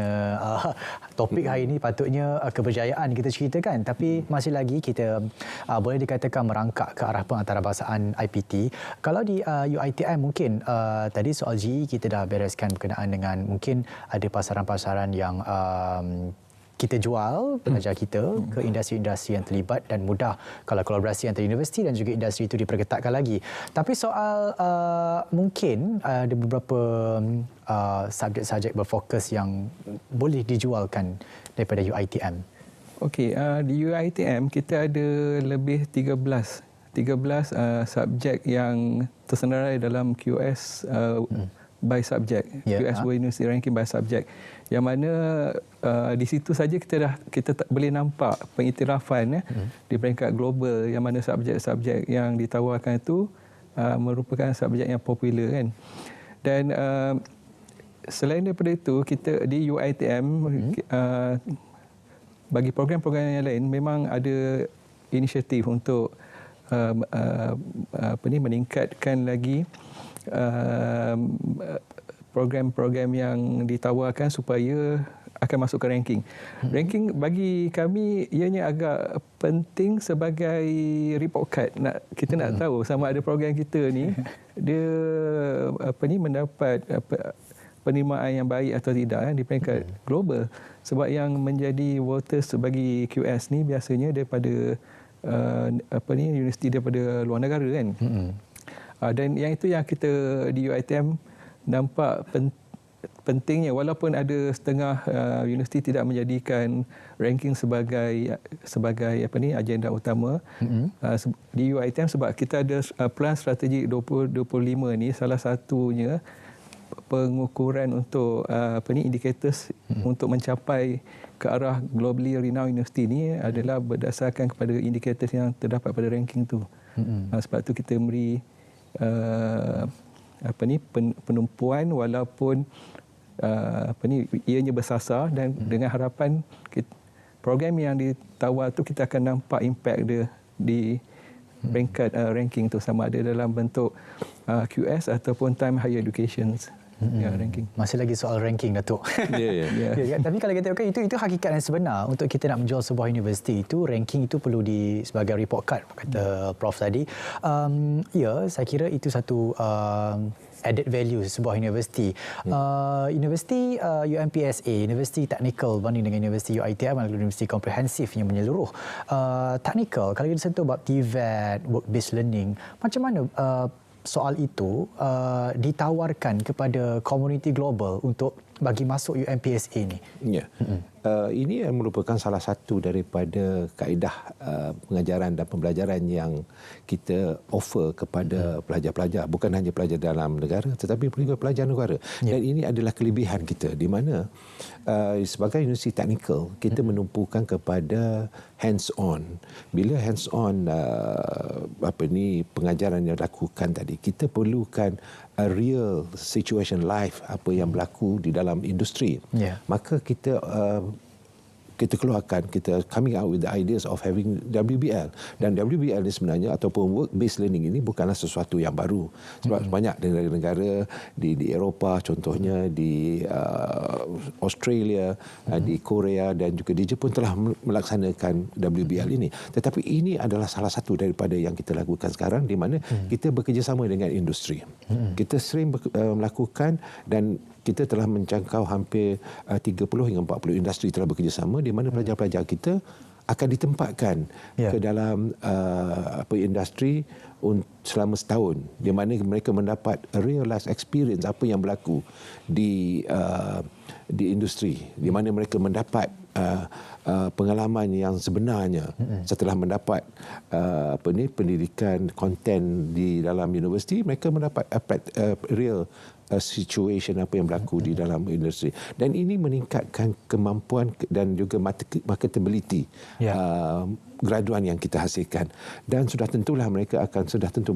topik hari ini patutnya keberjayaan kita ceritakan, tapi masih lagi kita boleh dikatakan merangkak ke arah pengantarabangsaaan IPT. Kalau di UiTM mungkin tadi soal GE kita dah bereskan berkenaan dengan mungkin ada pasaran-pasaran yang kita jual pengajar kita ke industri-industri yang terlibat dan mudah kalau kolaborasi antara universiti dan juga industri itu diperketatkan lagi. Tapi soal mungkin ada beberapa subjek-subjek berfokus yang boleh dijualkan daripada UiTM. Okey, di UiTM kita ada lebih 13 subjek yang tersenarai dalam QS by subject, QS World University Ranking by subject, yang mana di situ saja kita boleh nampak pengiktirafan di peringkat global, yang mana subjek-subjek yang ditawarkan itu merupakan subjek yang popular kan. Dan selain daripada itu, kita di UiTM bagi program-program yang lain memang ada inisiatif untuk meningkatkan lagi program-program yang ditawarkan supaya akan masuk ke ranking. Ranking bagi kami ianya agak penting sebagai report card. Kita nak tahu sama ada program kita ni dia mendapat penerimaan yang baik atau tidak di peringkat global. Sebab yang menjadi voters bagi QS ni biasanya daripada universiti daripada luar negara kan. Dan yang itu yang kita di UiTM nampak pentingnya, walaupun ada setengah universiti tidak menjadikan ranking sebagai agenda utama di UiTM, sebab kita ada plan strategik 2025 ni, salah satunya pengukuran untuk indicators untuk mencapai ke arah globally renowned university ni adalah berdasarkan kepada indicators yang terdapat pada ranking tu. Sebab tu kita beri penumpuan walaupun ianya bersasar, dan dengan harapan program yang ditawar tu kita akan nampak impact dia di peringkat ranking tu, sama ada dalam bentuk QS ataupun time higher education ranking. Masih lagi soal ranking, Datuk. Tapi kalau kita itu hakikat yang sebenar. Untuk kita nak menjual sebuah universiti itu, ranking itu perlu sebagai report card, kata Prof tadi. Saya kira itu satu added value sebuah universiti. Universiti UMPSA, universiti teknikal banding dengan universiti UiTM adalah universiti komprehensif yang menyeluruh. Teknikal, kalau kita sentuh bab TVET, work-based learning, macam mana soal itu ditawarkan kepada komuniti global untuk bagi masuk UMPSA ni? Ya. Ini merupakan salah satu daripada kaedah pengajaran dan pembelajaran yang kita offer kepada pelajar-pelajar, bukan hanya pelajar dalam negara tetapi juga pelajar negara. Dan ini adalah kelebihan kita, di mana sebagai universiti teknikal kita menumpukan kepada hands-on. Bila hands-on pengajaran yang dilakukan tadi, kita perlukan a real situation live apa yang berlaku di dalam industri. Maka kita kita keluarkan, kita coming out with the ideas of having WBL. Dan WBL ni sebenarnya ataupun work based learning ini bukanlah sesuatu yang baru. Sebab banyak negara-negara di Eropah, contohnya di Australia, di Korea dan juga di Jepun telah melaksanakan WBL ini. Tetapi ini adalah salah satu daripada yang kita lakukan sekarang, di mana kita bekerjasama dengan industri. Kita sering melakukan dan kita telah menjangkau hampir 30 hingga 40 industri telah bekerjasama, di mana pelajar-pelajar kita akan ditempatkan ke dalam industri selama setahun, di mana mereka mendapat real life experience apa yang berlaku di industri, di mana mereka mendapat pengalaman yang sebenarnya setelah mendapat pendidikan konten di dalam universiti. Mereka mendapat real situation apa yang berlaku di dalam industri, dan ini meningkatkan kemampuan dan juga marketability graduan yang kita hasilkan, dan sudah tentulah mereka akan sudah tentu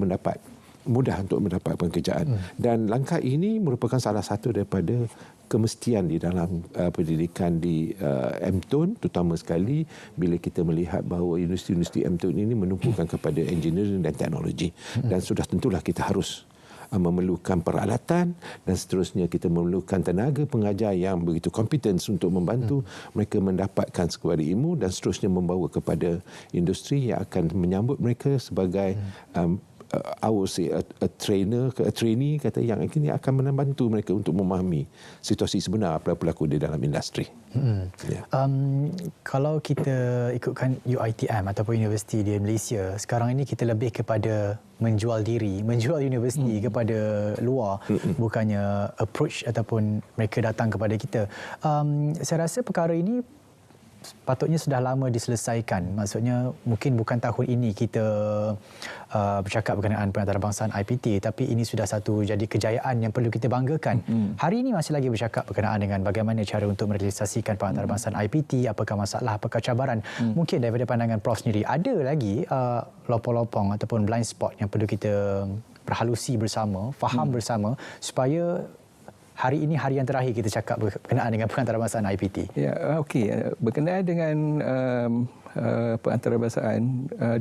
mudah untuk mendapat pekerjaan. Dan langkah ini merupakan salah satu daripada kemestian di dalam pendidikan di MTUN, terutama sekali bila kita melihat bahawa universiti-universiti MTUN ini menumpukan kepada engineering dan teknologi. Dan sudah tentulah kita harus memerlukan peralatan dan seterusnya kita memerlukan tenaga pengajar yang begitu kompeten untuk membantu mereka mendapatkan sekuat ilmu dan seterusnya membawa kepada industri yang akan menyambut mereka sebagai I would say a trainee kata yang ini akan membantu mereka untuk memahami situasi sebenar apa berlaku di dalam industri. Kalau kita ikutkan UiTM ataupun universiti di Malaysia, sekarang ini kita lebih kepada menjual diri, menjual universiti kepada luar, bukannya approach ataupun mereka datang kepada kita. Saya rasa perkara ini patutnya sudah lama diselesaikan. Maksudnya mungkin bukan tahun ini kita bercakap berkenaan pengantarabangsahan IPT, tapi ini sudah satu jadi kejayaan yang perlu kita banggakan. Hari ini masih lagi bercakap berkenaan dengan bagaimana cara untuk merealisasikan pengantarabangsahan IPT, apakah masalah, apakah cabaran. Mungkin daripada pandangan Prof sendiri, ada lagi lopong-lopong ataupun blind spot yang perlu kita berhalusi bersama, faham bersama, supaya hari ini hari yang terakhir kita cakap berkenaan dengan pengantarabangsahaan IPT. Ya, okey. Berkenaan dengan pengantarabangsahaan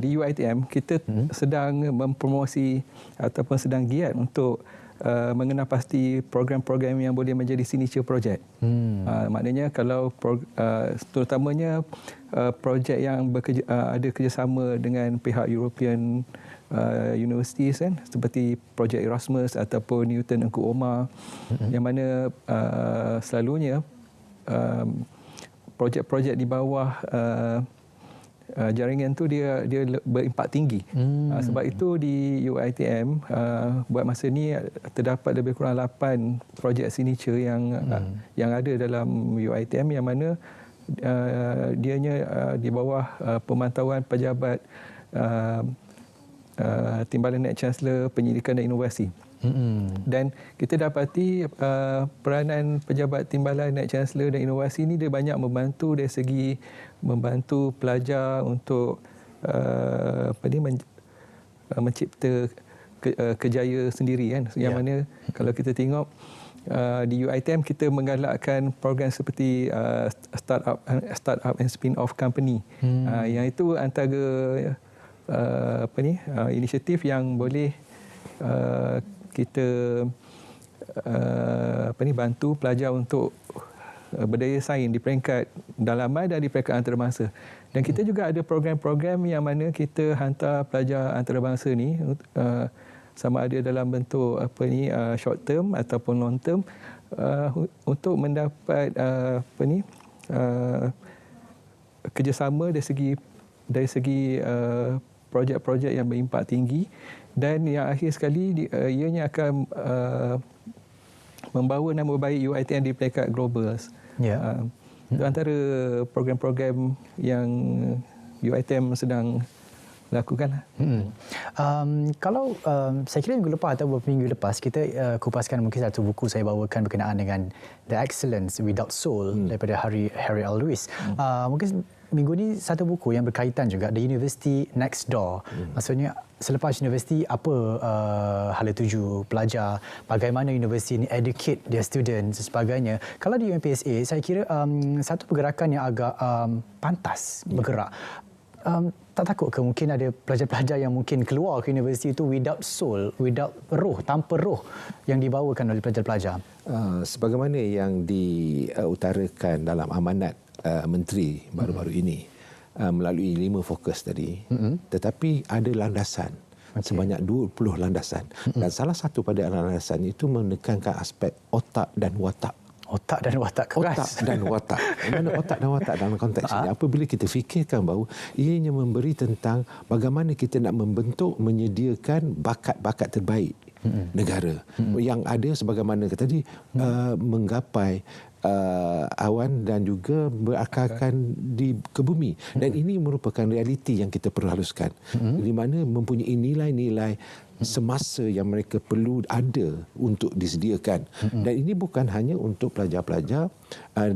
di UiTM, kita sedang mempromosi ataupun sedang giat untuk mengenal pasti program-program yang boleh menjadi signature project. Maknanya kalau terutamanya projek yang ada kerjasama dengan pihak European universities kan, seperti projek Erasmus ataupun Newton Engku Omar, yang mana selalunya projek-projek di bawah jaringan tu dia berimpak tinggi. Sebab itu di UiTM buat masa ni terdapat lebih kurang 8 projek signature yang ada dalam UiTM, yang mana dianya di bawah pemantauan pejabat Timbalan Naib Chancellor Penyidikan dan Inovasi. Dan kita dapati peranan pejabat Timbalan Naib Chancellor dan Inovasi ini dia banyak membantu dari segi membantu pelajar untuk mencipta kejaya sendiri kan. Yang mana kalau kita tengok di UiTM kita menggalakkan program seperti startup and spin-off company. Yang itu antara inisiatif yang boleh kita bantu pelajar untuk berdaya saing di peringkat dalaman dan di peringkat antarabangsa. Dan kita juga ada program-program yang mana kita hantar pelajar antarabangsa ni sama ada dalam bentuk short term ataupun long term untuk mendapat kerjasama dari segi projek-projek yang berimpak tinggi, dan yang akhir sekali ianya akan membawa nama baik UiTM di peringkat global. Itu antara program-program yang UiTM sedang lakukan. Kalau saya kira minggu lepas atau beberapa minggu lepas kita kupaskan mungkin satu buku saya bawakan berkenaan dengan The Excellence Without Soul daripada Harry L. Lewis. Mungkin minggu ni satu buku yang berkaitan juga, The University Next Door. Maksudnya selepas universiti apa hala tuju pelajar, bagaimana universiti ini educate their students dan sebagainya. Kalau di UMPSA, saya kira satu pergerakan yang agak pantas bergerak. Tak takut ke mungkin ada pelajar-pelajar yang mungkin keluar ke universiti itu without soul, without roh, tanpa roh yang dibawakan oleh pelajar-pelajar? Sebagaimana yang diutarakan dalam amanat menteri baru-baru ini, melalui 5 fokus tadi, tetapi ada landasan sebanyak 20 landasan, dan salah satu pada landasan itu menekankan aspek otak dan watak. Otak dan watak keras. Otak dan watak. Mana otak dan watak dalam konteks ini? Apabila kita fikirkan bahawa ianya memberi tentang bagaimana kita nak membentuk, menyediakan bakat-bakat terbaik negara yang ada sebagaimana tadi menggapai awan dan juga berakarkan ke bumi, dan ini merupakan realiti yang kita perlu haluskan, di mana mempunyai nilai-nilai semasa yang mereka perlu ada untuk disediakan, dan ini bukan hanya untuk pelajar-pelajar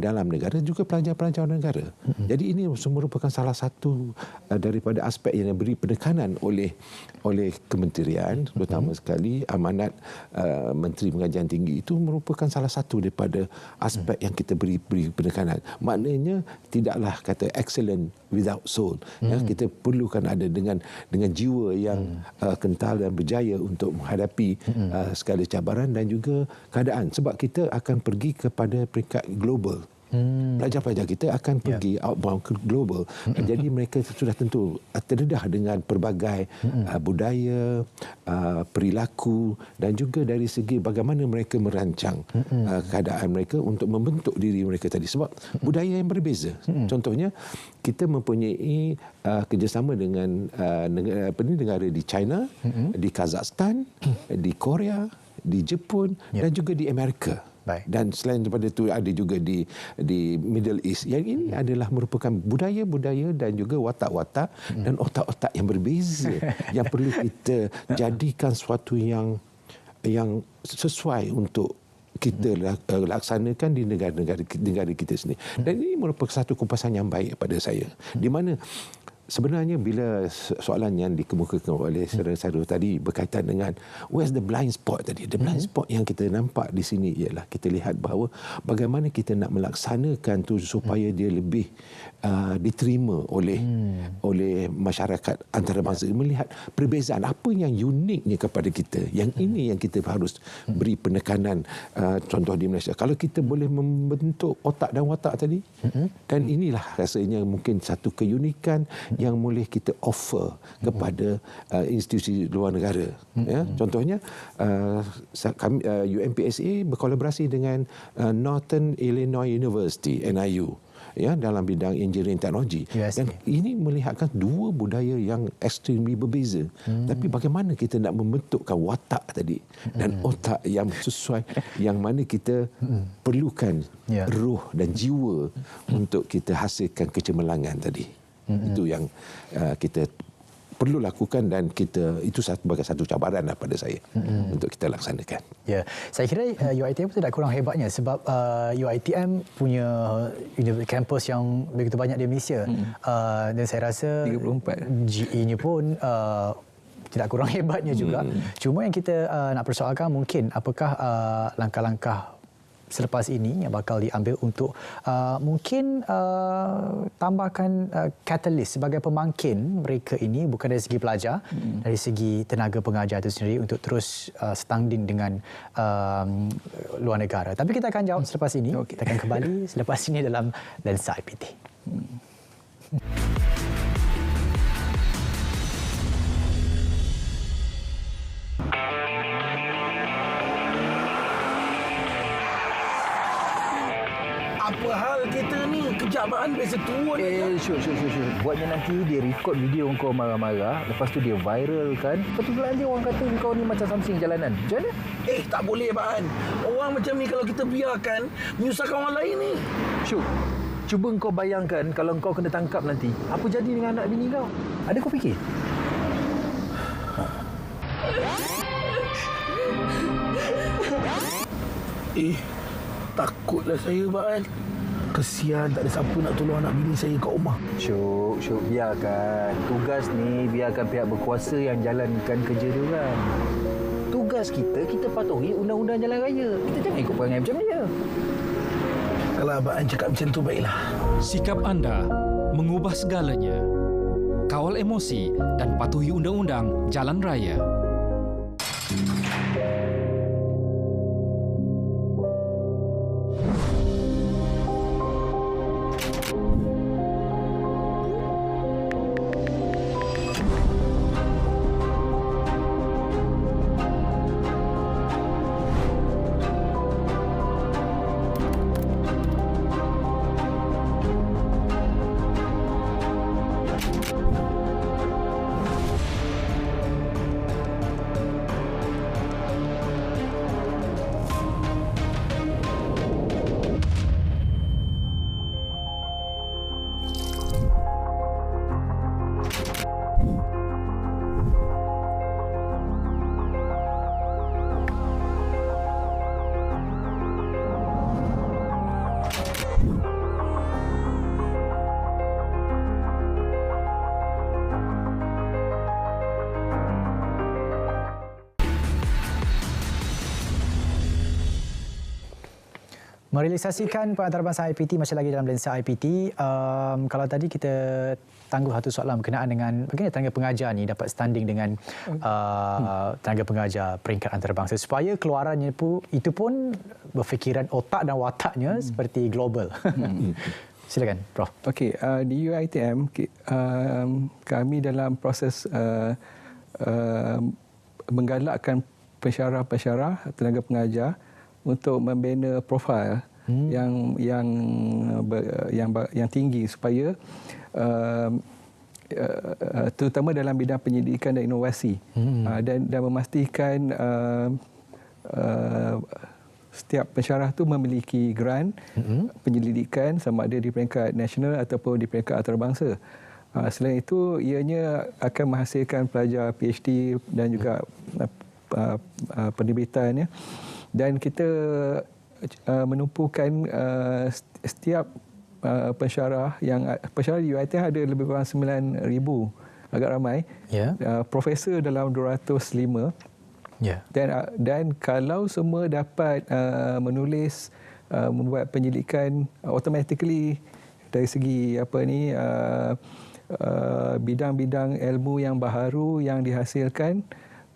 dalam negara, juga pelajar-pelajar negara. Jadi ini merupakan salah satu daripada aspek yang diberi penekanan oleh kementerian, terutama sekali amanat Menteri Pengajian Tinggi itu merupakan salah satu daripada aspek yang kita beri penekanan. Maknanya tidaklah kata excellent without soul. Ya, kita perlukan ada dengan jiwa yang kental dan berjaya untuk menghadapi segala cabaran dan juga keadaan, sebab kita akan pergi kepada peringkat global. Pelajar-pelajar kita akan pergi outbound ke global. Jadi mereka sudah tentu terdedah dengan pelbagai budaya, perilaku, dan juga dari segi bagaimana mereka merancang keadaan mereka untuk membentuk diri mereka tadi. Sebab budaya yang berbeza. Contohnya, kita mempunyai kerjasama dengan negara di China, di Kazakhstan, di Korea, di Jepun, dan juga di Amerika. Baik. Dan selain daripada itu ada juga di Middle East. Yang ini adalah merupakan budaya-budaya dan juga watak-watak dan otak-otak yang berbeza yang perlu kita jadikan sesuatu yang sesuai untuk kita laksanakan di negara kita sendiri. Dan ini merupakan satu kupasan yang baik pada saya, di mana sebenarnya bila soalan yang dikemukakan oleh saudara-saudara tadi berkaitan dengan where's the blind spot tadi. The blind spot yang kita nampak di sini ialah kita lihat bahawa bagaimana kita nak melaksanakan tu supaya dia lebih diterima oleh masyarakat antarabangsa, melihat perbezaan apa yang uniknya kepada kita. Yang ini yang kita harus beri penekanan. Contoh di Malaysia, kalau kita boleh membentuk otak dan watak tadi, dan inilah rasanya mungkin satu keunikan yang boleh kita offer kepada institusi luar negara. Ya, contohnya UMPSA berkolaborasi dengan Northern Illinois University (NIU), ya, dalam bidang engineering teknologi. Dan ini melihatkan dua budaya yang extremely berbeza. Tapi bagaimana kita nak membentukkan watak tadi dan otak yang sesuai, yang mana kita perlukan roh dan jiwa untuk kita hasilkan kecemerlangan tadi. Itu yang kita perlu lakukan, dan itu sebagai satu cabaran pada saya untuk kita laksanakan. Ya, saya kira UiTM tidak kurang hebatnya sebab UiTM punya kampus yang begitu banyak di Malaysia, dan saya rasa 34 GE-nya pun tidak kurang hebatnya juga. Cuma yang kita nak persoalkan mungkin apakah langkah-langkah selepas ini yang bakal diambil untuk mungkin tambahkan catalyst sebagai pemangkin mereka ini, bukan dari segi pelajar, dari segi tenaga pengajar itu sendiri untuk terus standing dengan luar negara. Tapi kita akan jawab selepas ini. Kita akan kembali selepas ini dalam Lensa IPT. Apa hal kita ni? Kejamaan biasa turun. Syuk. Buatnya nanti dia record video kau marah-marah, lepas tu dia viral kan. Lepas tu nanti orang kata kau ni macam something jalanan. Macam mana? Tak boleh, Baan. Orang macam ni kalau kita biarkan, menyusahkan orang lain ni. Syuk, cuba kau bayangkan kalau kau kena tangkap nanti. Apa jadi dengan anak bini kau? Ada kau fikir? Takutlah saya, Baan. Kesian, tak ada siapa nak tolong anak bini saya kat rumah. Syuk, biarkan. Tugas ni biarkan pihak berkuasa yang jalankan kerja dia orang. Tugas kita patuhi undang-undang jalan raya. Kita jangan ikut perangai macam dia. Kalau Abang An cakap macam tu, baiklah. Sikap anda mengubah segalanya. Kawal emosi dan patuhi undang-undang jalan raya. Merealisasikan pengantarabangsa IPT masih lagi dalam lensa IPT. Kalau tadi kita tangguh satu soalan berkenaan dengan bagaimana tenaga pengajar ni dapat standing dengan tenaga pengajar peringkat antarabangsa supaya keluarannya itu pun berfikiran otak dan wataknya seperti global. Silakan, Prof. Okey, di UiTM kami dalam proses menggalakkan pensyarah-pensyarah tenaga pengajar untuk membina profil yang tinggi supaya terutama dalam bidang penyidikan dan inovasi dan memastikan setiap pensyarah tu memiliki grant penyelidikan sama ada di peringkat nasional ataupun di peringkat antarabangsa. Selain itu, ianya akan menghasilkan pelajar PhD dan juga penerbitan, ya. Dan kita menumpukan setiap pensyarah di UiTM ada lebih kurang 9,000, agak ramai. Profesor dalam 205. Dan kalau semua dapat menulis, membuat penyelidikan, automatically dari segi bidang-bidang ilmu yang baharu yang dihasilkan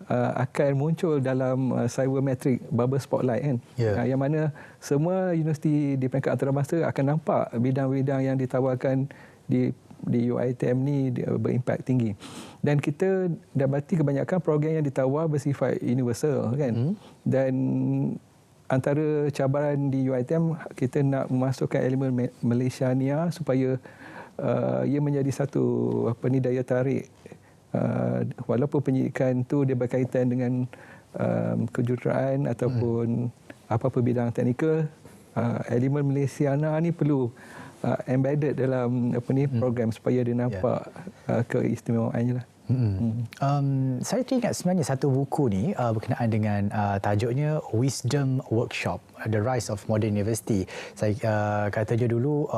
akan muncul dalam cybermetric bubble spotlight, kan. Yang mana semua universiti di peringkat antarabangsa akan nampak bidang-bidang yang ditawarkan di UiTM ni berimpak tinggi. Dan kita dapati kebanyakan program yang ditawar bersifat universal, kan. Dan antara cabaran di UiTM, kita nak memasukkan elemen Malaysiania supaya ia menjadi satu daya tarik. Walaupun penyidikan tu dia berkaitan dengan kejuruteraan ataupun apa-apa bidang teknikal, elemen Malaysiana ni perlu embedded dalam program supaya dia nampak keistimewaannya lah. Saya teringat sebenarnya satu buku ni berkenaan dengan tajuknya Wisdom Workshop, The Rise of Modern University. Saya katanya dulu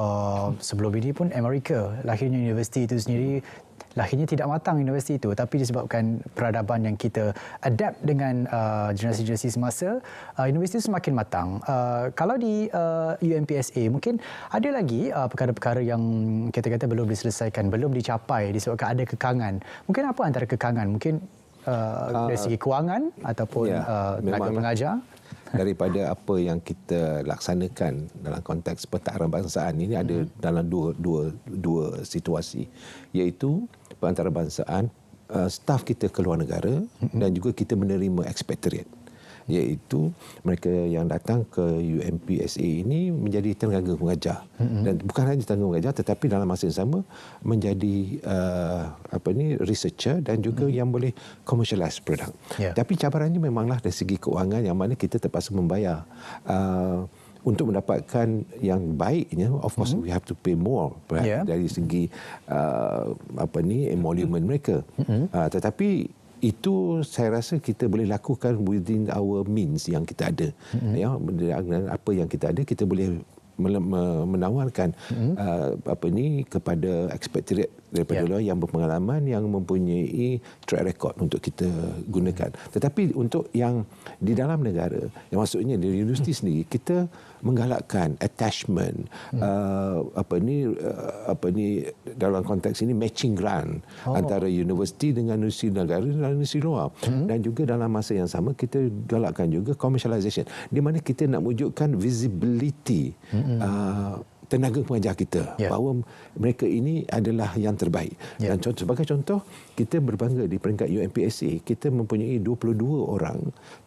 sebelum ini pun Amerika, lahirnya universiti itu sendiri lahirnya tidak matang universiti itu, tapi disebabkan peradaban yang kita adapt dengan generasi-generasi semasa, universiti itu semakin matang. Kalau di UMPSA mungkin ada lagi perkara-perkara yang kita kata belum diselesaikan, belum dicapai disebabkan ada kekangan. Mungkin apa antara kekangan? Mungkin dari segi kewangan ataupun tenaga pengajar? Daripada apa yang kita laksanakan dalam konteks pengantarabangsa ini ada dalam dua situasi, iaitu pengantarabangsa, staf kita keluar negara dan juga kita menerima expatriate, iaitu mereka yang datang ke UMPSA ini menjadi tenaga pengajar dan bukan hanya tenaga pengajar tetapi dalam masa yang sama menjadi researcher dan juga yang boleh commercialize produk. Tapi cabarannya memanglah dari segi keuangan yang mana kita terpaksa membayar untuk mendapatkan yang baiknya. Of course we have to pay more dari segi emolument mereka. Tetapi itu saya rasa kita boleh lakukan within our means yang kita ada. Dengan apa yang kita ada, kita boleh menawarkan kepada expatriate daripada luar yang berpengalaman, yang mempunyai track record untuk kita gunakan. Tetapi untuk yang di dalam negara, yang maksudnya di universiti sendiri, kita menggalakkan attachment dalam konteks ini matching grant antara universiti dengan universiti negara dan universiti luar. Dan juga dalam masa yang sama kita galakkan juga commercialization, di mana kita nak wujudkan visibility tenaga pengajar kita, bahawa mereka ini adalah yang terbaik. Dan sebagai contoh, kita berbangga di peringkat UMPSA, kita mempunyai 22 orang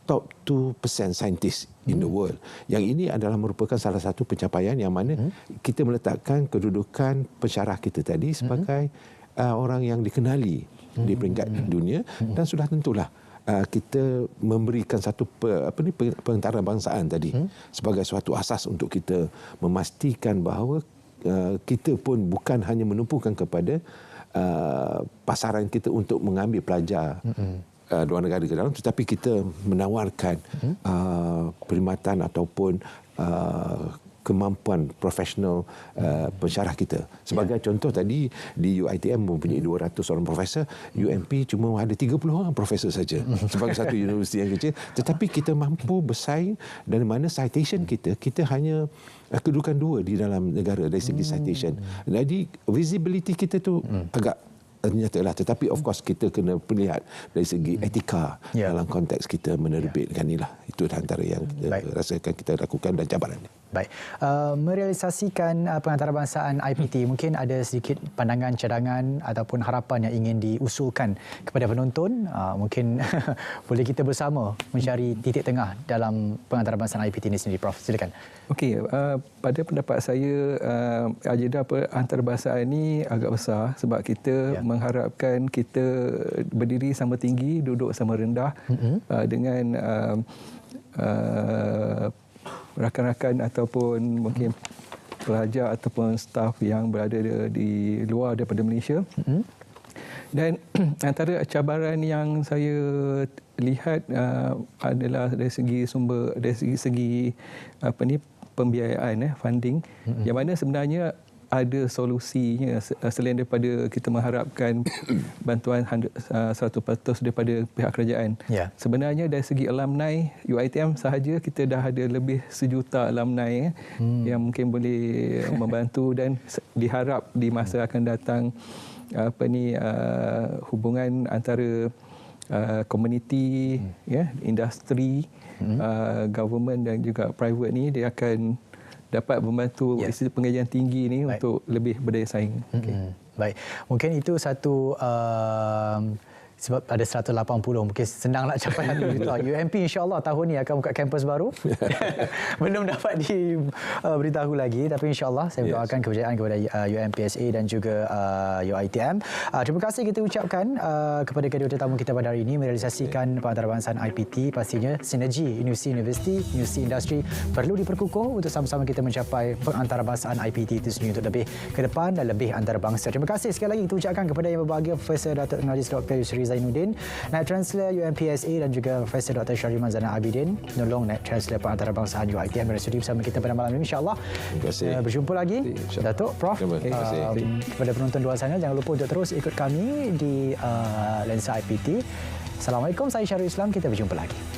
top 2% scientist in the world. Yang ini adalah merupakan salah satu pencapaian yang mana kita meletakkan kedudukan pensyarah kita tadi sebagai orang yang dikenali di peringkat dunia, dan sudah tentulah kita memberikan satu pengantarbangsaan tadi sebagai suatu asas untuk kita memastikan bahawa kita pun bukan hanya menumpukan kepada pasaran kita untuk mengambil pelajar luar negara ke dalam, tetapi kita menawarkan perkhidmatan ataupun kemampuan profesional pensyarah kita. Sebagai contoh tadi, di UiTM mempunyai 200 orang profesor, UMP cuma ada 30 orang profesor saja sebagai satu universiti yang kecil, tetapi kita mampu bersaing dari mana citation kita hanya kedudukan 2 di dalam negara dari segi citation. Jadi visibility kita tu agak nyatalah, tetapi of course kita kena melihat dari segi etika dalam konteks kita menerbitkan inilah. Itu antara yang kita rasakan kita lakukan dan cabarannya. Baik. Merealisasikan pengantarbangsaan IPT, mungkin ada sedikit pandangan, cadangan ataupun harapan yang ingin diusulkan kepada penonton. Mungkin boleh kita bersama mencari titik tengah dalam pengantarbangsaan IPT ini sendiri, Prof. Silakan. Okey, pada pendapat saya agenda antarbangsaan ini agak besar sebab kita mengharapkan kita berdiri sama tinggi, duduk sama rendah dengan rakan-rakan ataupun mungkin pelajar ataupun staf yang berada di luar daripada Malaysia. Dan antara cabaran yang saya lihat adalah dari segi sumber, dari segi pembiayaan, funding, yang mana sebenarnya ada solusinya selain daripada kita mengharapkan bantuan 100% daripada pihak kerajaan. Sebenarnya dari segi alumni UiTM sahaja kita dah ada lebih 1 juta alumni yang mungkin boleh membantu, dan diharap di masa akan datang hubungan antara komuniti, industri, government dan juga private ni dia akan dapat membantu institusi pengajian tinggi ini untuk lebih berdaya saing. Baik. Mungkin itu satu sebab ada 180, mungkin senang nak capai 1 juta. UMP insya-Allah tahun ni akan buka kampus baru. Belum dapat diberitahu lagi, tapi insya-Allah saya doakan kejayaan kepada UMPSA dan juga UiTM. Terima kasih kita ucapkan kepada kedua tetamu kita pada hari ini merealisasikan pengantarbangsaan IPT. Pastinya sinergi universiti, industri perlu diperkukuh untuk sama-sama kita mencapai pengantarbangsaan IPT itu sendiri untuk lebih ke depan dan lebih antarabangsa. Terima kasih sekali lagi kita ucapkan kepada yang berbahagia Profesor Datuk Najis Dr. Yusri Zainuddin, Naib Chancellor UMPSA, dan juga Profesor Dr. Syariman Zainal Abidin, penolong Naib Chancellor pengantarbangsaan UiTM yang sudi bersama kita pada malam ini. InsyaAllah kita berjumpa lagi. Datuk, Prof. Terima kasih. Kepada penonton di luar sana, jangan lupa untuk terus ikut kami di Lensa IPT. Assalamualaikum, saya Syarul Islam. Kita berjumpa lagi.